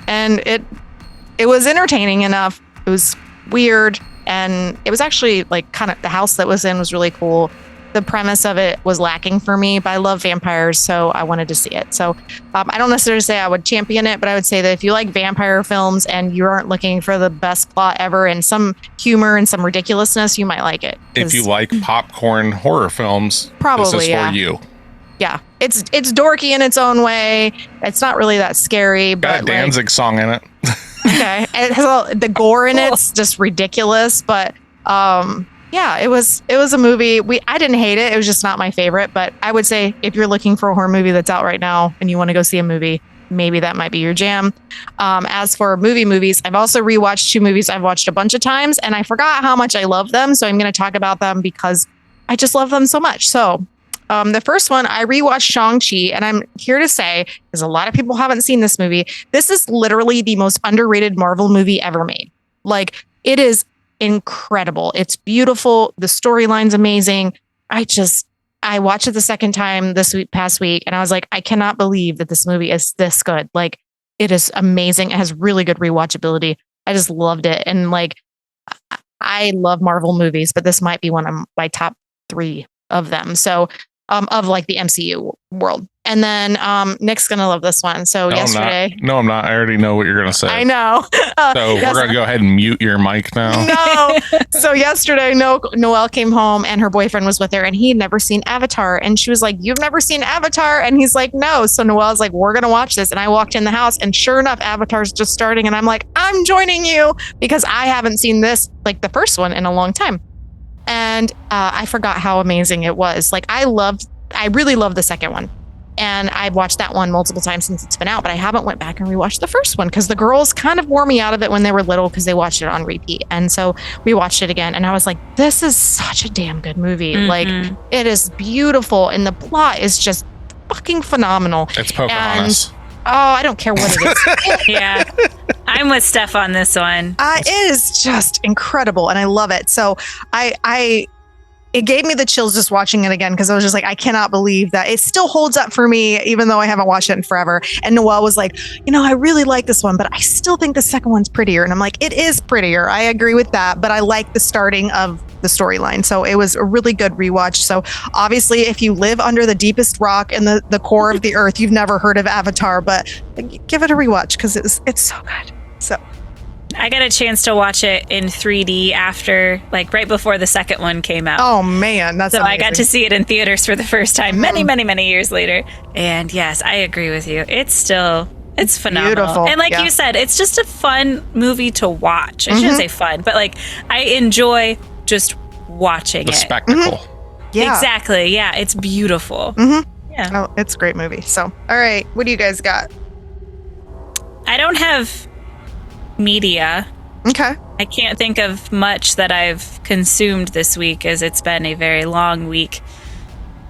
and it was entertaining enough. It was weird, and it was actually like kind of the house that was in was really cool. The premise of it was lacking for me, but I love vampires, so I wanted to see it. So I don't necessarily say I would champion it, but I would say that if you like vampire films and you aren't looking for the best plot ever and some humor and some ridiculousness, you might like it. If you like popcorn horror films, Probably, this is yeah. for you. Yeah, it's dorky in its own way. It's not really that scary, Got a but Danzig song in it. okay, it has the gore in it's just ridiculous, but yeah, it was a movie. I didn't hate it. It was just not my favorite, but I would say if you're looking for a horror movie that's out right now and you want to go see a movie, maybe that might be your jam. As for movies, I've also rewatched two movies I've watched a bunch of times, and I forgot how much I love them, so I'm going to talk about them because I just love them so much. So the first one, I rewatched Shang-Chi, and I'm here to say, because a lot of people haven't seen this movie, this is literally the most underrated Marvel movie ever made. Like, it is incredible. It's beautiful. The storyline's amazing. I watched it the second time past week, and I was like, I cannot believe that this movie is this good. Like, it is amazing. It has really good rewatchability. I just loved it. And like, I love Marvel movies, but this might be one of my top 3 of them. So of like the MCU world. And then Nick's going to love this one. So yesterday. No, I'm not. I already know what you're going to say. I know. So we're going to go ahead and mute your mic now. No. So yesterday, Noelle came home and her boyfriend was with her, and he had never seen Avatar. And she was like, "You've never seen Avatar?" And he's like, "No." So Noelle's like, "We're going to watch this." And I walked in the house, and sure enough, Avatar's just starting. And I'm like, "I'm joining you," because I haven't seen this, like the first one, in a long time. And I forgot how amazing it was. Like, I really loved the second one. And I've watched that one multiple times since it's been out, but I haven't went back and rewatched the first one because the girls kind of wore me out of it when they were little because they watched it on repeat. And so we watched it again, and I was like, this is such a damn good movie. Mm-hmm. Like, it is beautiful, and the plot is just fucking phenomenal. It's Pocahontas. I don't care what it is. Yeah. I'm with Steph on this one. It is just incredible, and I love it. So it gave me the chills just watching it again because I was just like, I cannot believe that it still holds up for me, even though I haven't watched it in forever. And Noelle was like, I really like this one, but I still think the second one's prettier. And I'm like, it is prettier. I agree with that, but I like the starting of the storyline. So it was a really good rewatch. So obviously, if you live under the deepest rock in the core of the earth, you've never heard of Avatar, but give it a rewatch because it's so good. So I got a chance to watch it in 3D after, like, right before the second one came out. Oh man, that's so amazing. I got to see it in theaters for the first time many years later. And yes, I agree with you. It's phenomenal. Beautiful. And like you said, it's just a fun movie to watch. I shouldn't say fun, but like, I enjoy just watching the it. spectacle. Yeah. Exactly. Yeah, it's beautiful. Yeah. Oh, it's a great movie. So, all right, what do you guys got? I don't have media. Okay. I can't think of much that I've consumed this week, as it's been a very long week.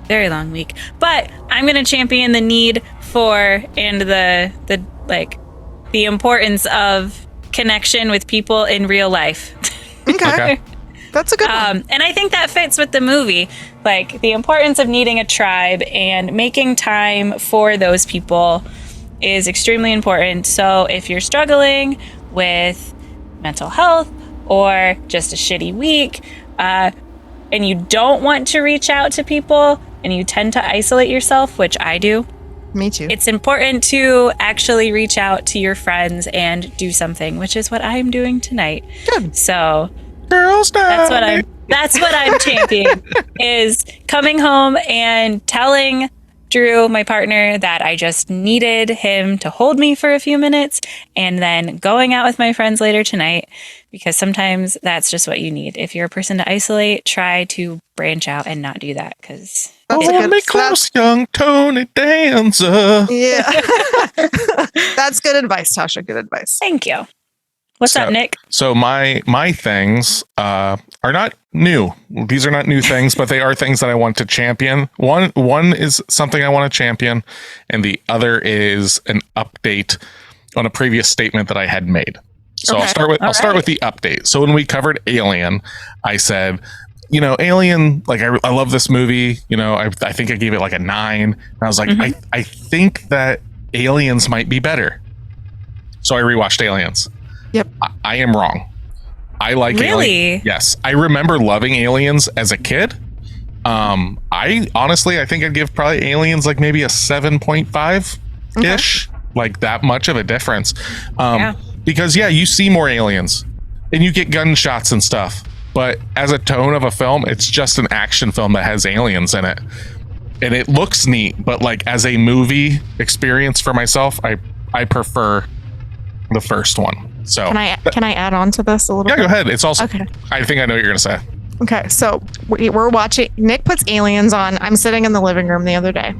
Very long week. But I'm going to champion the need for and the importance of connection with people in real life. Okay. That's a good one. And I think that fits with the movie. Like, the importance of needing a tribe and making time for those people is extremely important. So if you're struggling with mental health or just a shitty week, and you don't want to reach out to people and you tend to isolate yourself, which I do, Me too. it's important to actually reach out to your friends and do something, which is what I'm doing tonight. Good. So Girls night. that's what I'm championing, is coming home and telling Drew, my partner, that I just needed him to hold me for a few minutes, and then going out with my friends later tonight, because sometimes that's just what you need. If you're a person to isolate, try to branch out and not do that, because That's a Hold good me close, young Tony Danza. Yeah. That's good advice, Tasha. Good advice. thank you. What's up, Nick? So my things are not new. These are not new things, but they are things that I want to champion. One is something I want to champion, and the other is an update on a previous statement that I had made. So Okay. I'll start with the update. So when we covered Alien, I said, Alien, like I love this movie. I think I gave it like a 9. And I was like, I think that Aliens might be better. So I rewatched Aliens. Yep. I am wrong. I like Really? Alien. Yes. I remember loving Aliens as a kid. I think I'd give probably Aliens like maybe a 7.5 ish, like that much of a difference. Because you see more aliens and you get gunshots and stuff, but as a tone of a film, it's just an action film that has aliens in it. And it looks neat, but like as a movie experience for myself, I prefer the first one. So Can I add on to this a little bit? go ahead. It's also, Okay. I think I know what you're going to say. Okay. So We're watching. Nick puts Aliens on. I'm sitting in the living room the other day,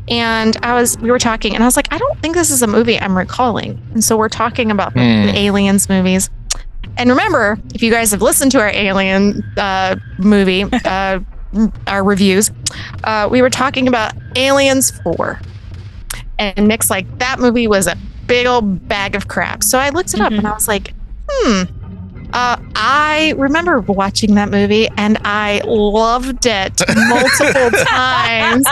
and we were talking, and I was like, I don't think this is a movie I'm recalling. And so we're talking about the Aliens movies. And remember, if you guys have listened to our Alien movie, our reviews, we were talking about Aliens 4, and Nick's like, that movie was a big old bag of crap. So I looked it up and I was like, I remember watching that movie and I loved it multiple times.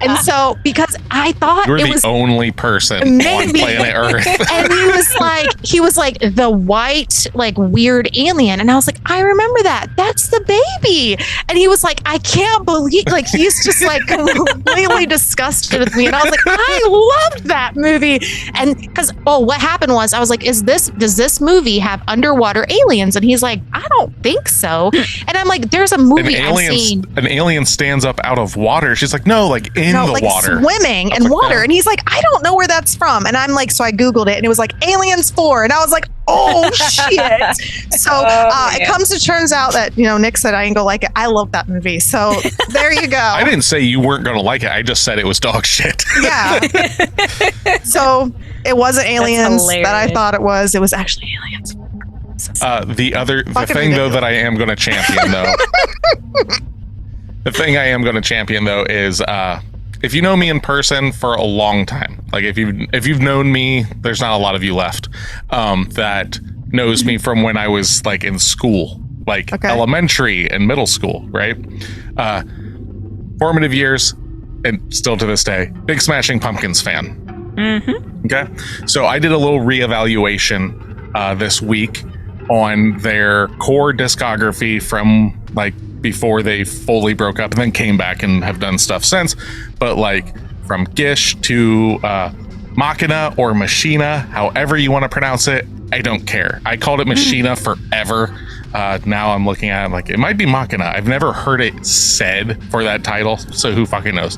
And so, because I thought You're it the was only person on Maybe. planet Earth. and he was like the white, like weird alien. And I was like, I remember that. That's the baby. And he was like, I can't believe, like, he's just like completely disgusted with me. And I was like, I loved that movie. And because, what happened was I was like, does this movie have underwater aliens? And he's like, I don't think so. And I'm like, there's a movie I've seen. An alien stands up out of water. She's like, no, like in the like water. swimming in like, water. no. And he's like, I don't know where that's from. And I'm like, so I Googled it and it was like Aliens 4. And I was like, oh shit. So it turns out that, Nick said I ain't gonna like it. I love that movie. So there you go. I didn't say you weren't going to like it. I just said it was dog shit. Yeah. So it wasn't Aliens that I hilarious. thought it was. It was actually Aliens. The thing though that I am going to champion though, is if you know me in person for a long time, like if you've known me, there's not a lot of you left that knows me from when I was like in school, like elementary and middle school, right? Formative years, and still to this day, big Smashing Pumpkins fan. Okay, so I did a little reevaluation this week on their core discography from like before they fully broke up and then came back and have done stuff since. But like from Gish to Machina or Machina, however you want to pronounce it, I don't care. I called it Machina forever. Now I'm looking at it like it might be Machina. I've never heard it said for that title, so who fucking knows?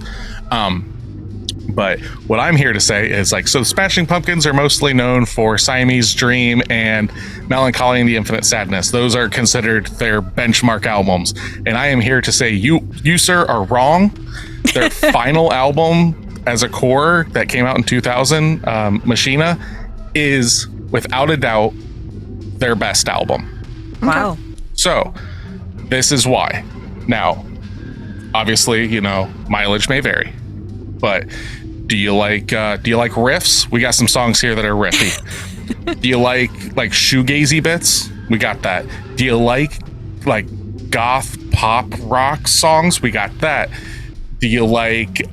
But what I'm here to say is like, so the Smashing Pumpkins are mostly known for Siamese Dream and Melancholy and the Infinite Sadness. Those are considered their benchmark albums. And I am here to say you sir, are wrong. Their final album as a core that came out in 2000, Machina, is without a doubt their best album. Wow. So this is why. Now, obviously, you know, mileage may vary. But do you like riffs? We got some songs here that are riffy. Do you like shoegazy bits? We got that. Do you like goth pop rock songs? We got that. Do you like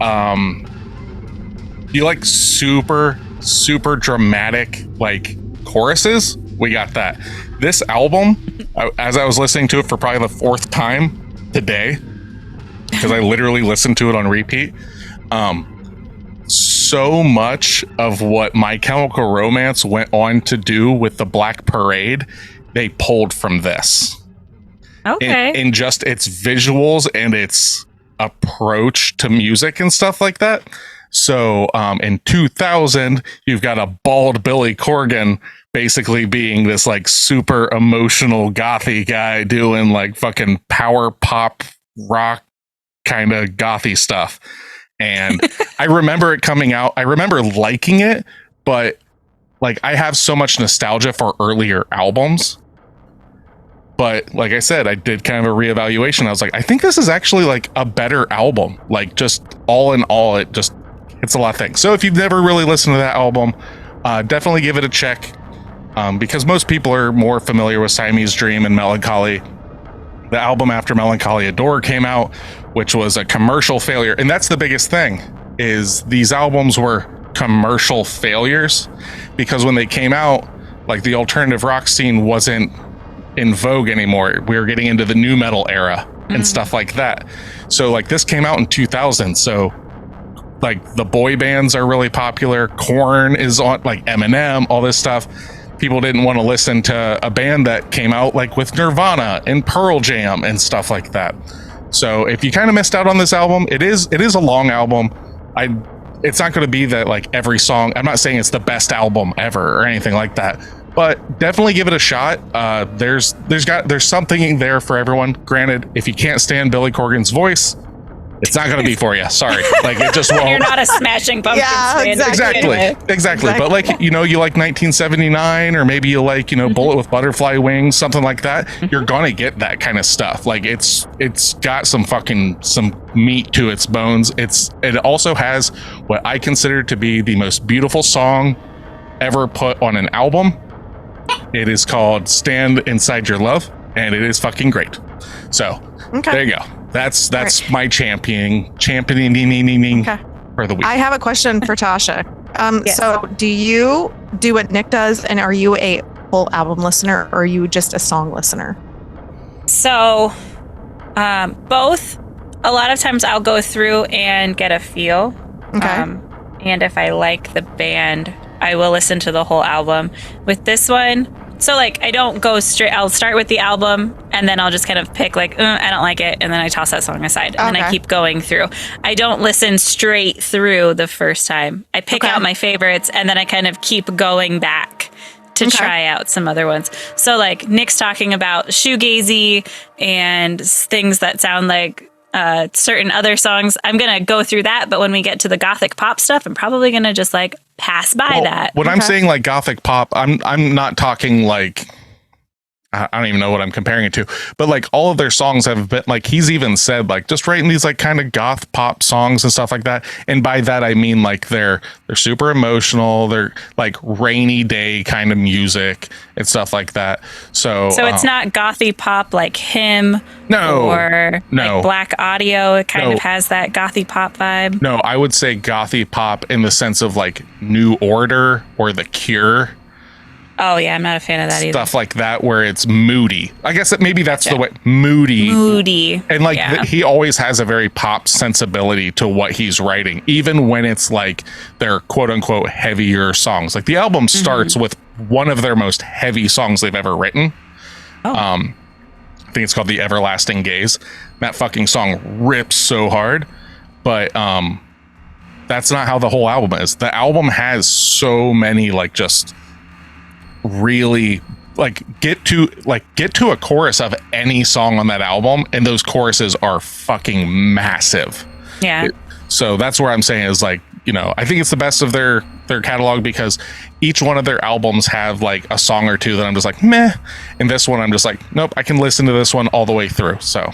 super dramatic like choruses? We got that. This album, as I was listening to it for probably the fourth time today, because I literally listened to it on repeat. So much of what My Chemical Romance went on to do with the Black Parade, they pulled from this. Okay. In just its visuals and its approach to music and stuff like that. So in 2000, you've got a bald Billy Corgan basically being this like super emotional gothy guy doing like fucking power pop rock kind of gothy stuff. And I remember it coming out. I remember liking it, but like I have so much nostalgia for earlier albums. But like I said, I did kind of a reevaluation. I was like, I think this is actually like a better album. Like just all in all, it's a lot of things. So if you've never really listened to that album, definitely give it a check. Because most people are more familiar with Siamese Dream and Melancholy. The album after Melancholy, Adore, came out, which was a commercial failure. And that's the biggest thing, is these albums were commercial failures, because when they came out, like the alternative rock scene wasn't in vogue anymore. We were getting into the nu metal era and stuff like that. So like this came out in 2000. So like the boy bands are really popular. Korn is on, like Eminem, all this stuff. People didn't want to listen to a band that came out like with Nirvana and Pearl Jam and stuff like that. So if you kind of missed out on this album, it is a long album. It's not going to be that like every song. I'm not saying it's the best album ever or anything like that, but definitely give it a shot. There's something there for everyone. Granted, if you can't stand Billy Corgan's voice, it's not going to be for you. Sorry. Like it just won't. You're not a Smashing Pumpkins fan. Exactly. But like, you know, you like 1979, or maybe you like, you know, Bullet with Butterfly Wings, something like that. You're going to get that kind of stuff. Like it's got some meat to its bones. It also has what I consider to be the most beautiful song ever put on an album. It is called Stand Inside Your Love, and it is fucking great. So there you go. That's right. My championing for the week. I have a question for Tasha. Yes. So do you do what Nick does, and are you a full album listener, or are you just a song listener? So both. A lot of times I'll go through and get a feel. Okay. And if I like the band, I will listen to the whole album. With this one, so like I don't go straight. I'll start with the album, and then I'll just kind of pick like I don't like it, and then I toss that song aside, and then I keep going through. I don't listen straight through the first time. I pick out my favorites, and then I kind of keep going back to try out some other ones. So like Nick's talking about shoegazy and things that sound like certain other songs. I'm gonna go through that, but when we get to the gothic pop stuff, I'm probably gonna just like pass by that. When I'm saying like gothic pop, I'm not talking like, I don't even know what I'm comparing it to, but like all of their songs have been like, he's even said like just writing these like kind of goth pop songs and stuff like that. And by that I mean like they're super emotional, they're like rainy day kind of music and stuff like that. So it's not gothy pop like him or like Black Audio. It kind of has that gothy pop vibe. No, I would say gothy pop in the sense of like New Order or The Cure. Oh yeah, I'm not a fan of that either. Stuff like that where it's moody. I guess that maybe that's the way. Moody. And like he always has a very pop sensibility to what he's writing, even when it's like their quote unquote heavier songs. Like the album starts with one of their most heavy songs they've ever written. I think it's called The Everlasting Gaze. That fucking song rips so hard. But that's not how the whole album is. The album has so many like just really like get to a chorus of any song on that album, and those choruses are fucking massive. Yeah. So that's where I'm saying is like, you know, I think it's the best of their catalog because each one of their albums have like a song or two that I'm just like meh, and this one I'm just like nope, I can listen to this one all the way through. So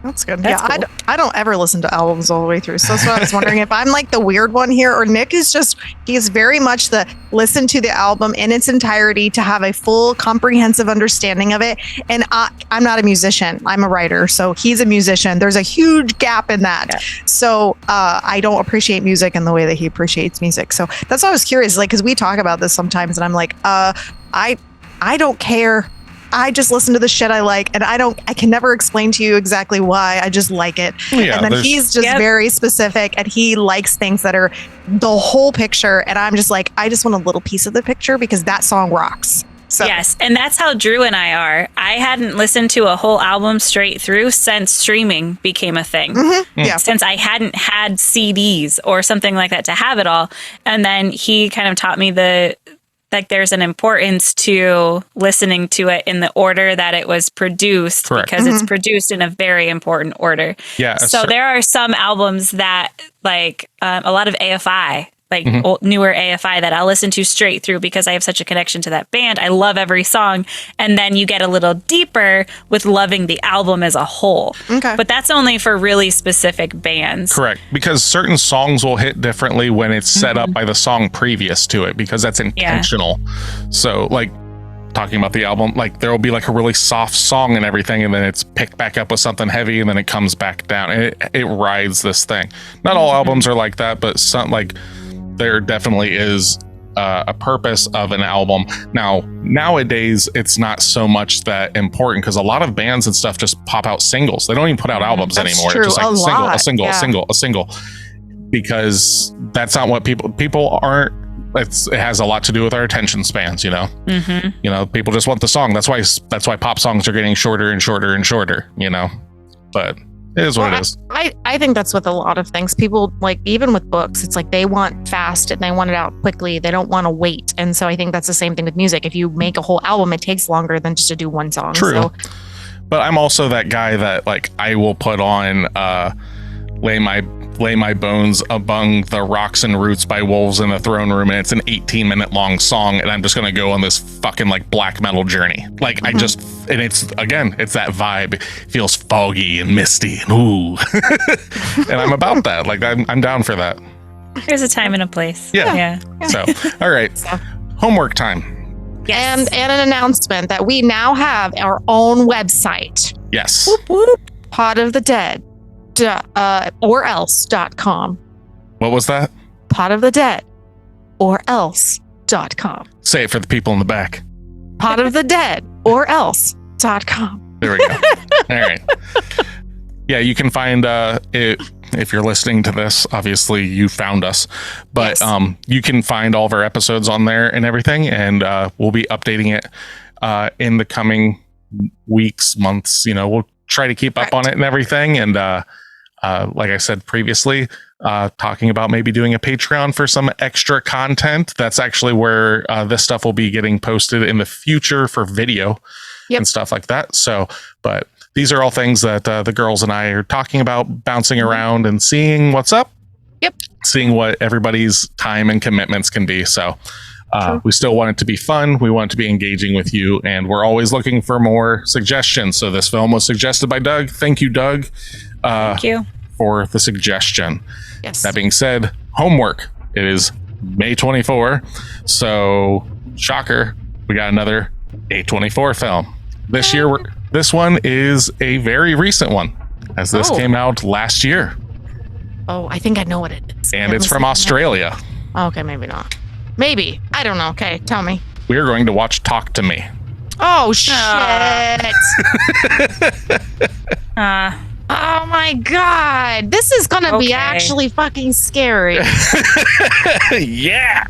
That's good. That's yeah, cool. I don't ever listen to albums all the way through. So that's what I was wondering if I'm like the weird one here, or Nick is just, he's very much the listen to the album in its entirety to have a full comprehensive understanding of it. And I'm not a musician. I'm a writer. So he's a musician. There's a huge gap in that. Yeah. So I don't appreciate music in the way that he appreciates music. So that's why I was curious, like, because we talk about this sometimes and I'm like, I don't care. I just listen to the shit I like, and I can never explain to you exactly why. I just like it. Yeah, and then he's just very specific, and he likes things that are the whole picture. And I'm just like, I just want a little piece of the picture because that song rocks. So Yes, and that's how Drew and I are. I hadn't listened to a whole album straight through since streaming became a thing. yeah. Since I hadn't had CDs or something like that to have it all. And then he kind of taught me there's an importance to listening to it in the order that it was produced. Correct. Because it's produced in a very important order. yeah, So there are some albums that like a lot of AFI, like old, newer AFI that I'll listen to straight through because I have such a connection to that band. I love every song. And then you get a little deeper with loving the album as a whole. Okay. But that's only for really specific bands. correct, because certain songs will hit differently when it's set up by the song previous to it, because that's intentional. So like talking about the album, like there will be like a really soft song and everything, and then it's picked back up with something heavy, and then it comes back down, and it rides this thing. Not all albums are like that, but some, like, there definitely is a purpose of an album. Now, nowadays, it's not so much that important because a lot of bands and stuff just pop out singles. They don't even put out albums That's anymore. true. It's just like A a single, lot. a single, because that's not what people aren't. It has a lot to do with our attention spans, you know. You know, people just want the song. That's why pop songs are getting shorter and shorter and shorter, you know. But it is what it is. I think that's with a lot of things. People, like, even with books, it's like they want fast and they want it out quickly. They don't want to wait. And so I think that's the same thing with music. If you make a whole album, it takes longer than just to do one song. True. So, But I'm also that guy that, like, I will put on Lay My Bones Among the Rocks and Roots by Wolves in the Throne Room, and it's an 18-minute long song, and I'm just gonna go on this fucking like black metal journey. Like I just, and it's that vibe. It feels foggy and misty and ooh. And I'm about that. Like I'm down for that. There's a time and a place. Yeah. So all right. Homework time. Yes. and an announcement that we now have our own website, Yes. Pot of the Dead, or else.com. What was that? Pot of the Dead, or else.com. Say it for the people in the back. Pot of the Dead, or else.com. There we go. All right. Yeah, you can find it if you're listening to this. Obviously, you found us, but Yes. you can find all of our episodes on there and everything, and we'll be updating it in the coming weeks, months. You know, we'll try to keep up on it and everything. And like I said previously, talking about maybe doing a Patreon for some extra content. That's actually where this stuff will be getting posted in the future for video and stuff like that. So, but these are all things that the girls and I are talking about, bouncing around and seeing what's up. Yep. Seeing what everybody's time and commitments can be. So we still want it to be fun. We want it to be engaging with you. And we're always looking for more suggestions. So this film was suggested by Doug. Thank you, Doug. Thank you. For the suggestion. Yes. That being said, homework. It is May 24. So, shocker, we got another A24 film. This year, this one is a very recent one, as this came out last year. Oh, I think I know what it is. And it's from Australia. Okay, maybe not. Maybe. I don't know. Okay, tell me. We are going to watch Talk to Me. Oh, shit. Oh my God. This is going to be actually fucking scary. Yeah.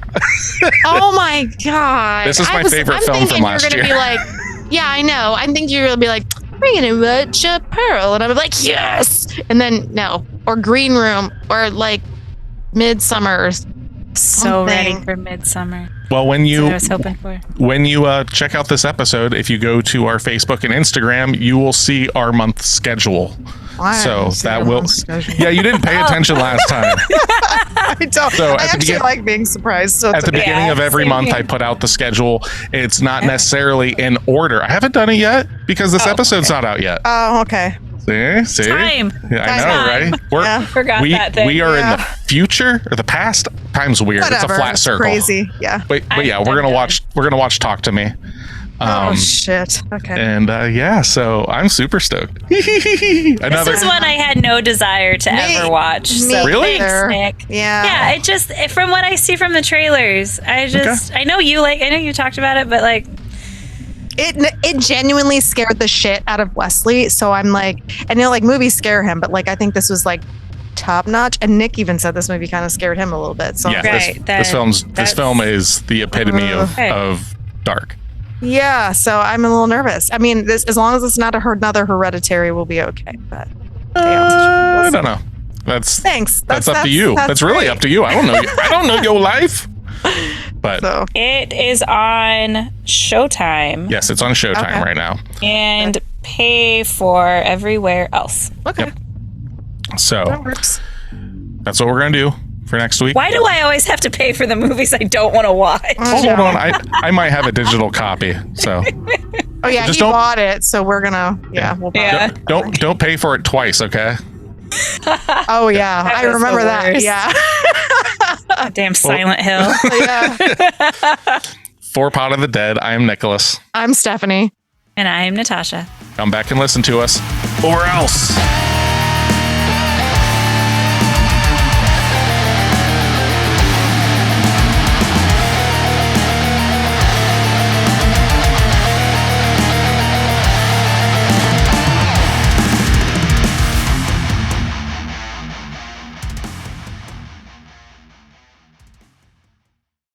Oh my God. This is my favorite film from last year. You're going to be like, yeah, I know. I'm thinking you're going to be like, we're going to watch a Pearl. And I'm like, yes. And then, no. Or Green Room. Or like, Midsummer. So ready Something. for midsummer. Well, when That's what I you was hoping for. check out this episode, if you go to our Facebook and Instagram, you will see our month schedule. So that will. Yeah, you didn't pay attention last time. I don't. So I actually like being surprised. So At the beginning of every same month, here. I put out the schedule. It's not necessarily in order. I haven't done it yet because this episode's not out yet. Oh, okay. See? Time. Yeah, I know, Time. right? We're, Yeah. Forgot that thing. We are in Yeah. the future or the past. Time's weird. Whatever. It's a flat circle. Crazy. Yeah. But yeah, we're gonna watch Talk to Me. Oh shit. Okay. And yeah, so I'm super stoked. This is one I had no desire to ever watch. So Really? thanks, Nick. Yeah. Yeah, it just from what I see from the trailers, I know you talked about it, but like It genuinely scared the shit out of Wesley. So I'm like, and like movies scare him, but like I think this was like top notch. And Nick even said this movie kind of scared him a little bit. So Yeah, Right, this film is the epitome of dark. yeah. So I'm a little nervous. I mean, this as long as it's not another Hereditary, we'll be okay. But I don't know. That's thanks. That's up to you. That's really great. up to you. I don't know. I don't know your life. But So it is on Showtime yes, it's on Showtime Okay. right now. and pay for everywhere else. okay. Yep. So That works. that's what we're gonna do for next week. Why do I always have to pay for the movies I don't want to watch? Oh, hold on. I might have a digital copy. So Oh yeah, Just he don't- bought it, so we're gonna we'll buy Yeah. it. don't pay for it twice, okay? Oh yeah, That I was remember the that. worst. Yeah. Damn Silent Hill. Yeah. For Pot of the Dead, I am Nicholas. I'm Stephanie. And I'm Natasha. Come back and listen to us. Or else.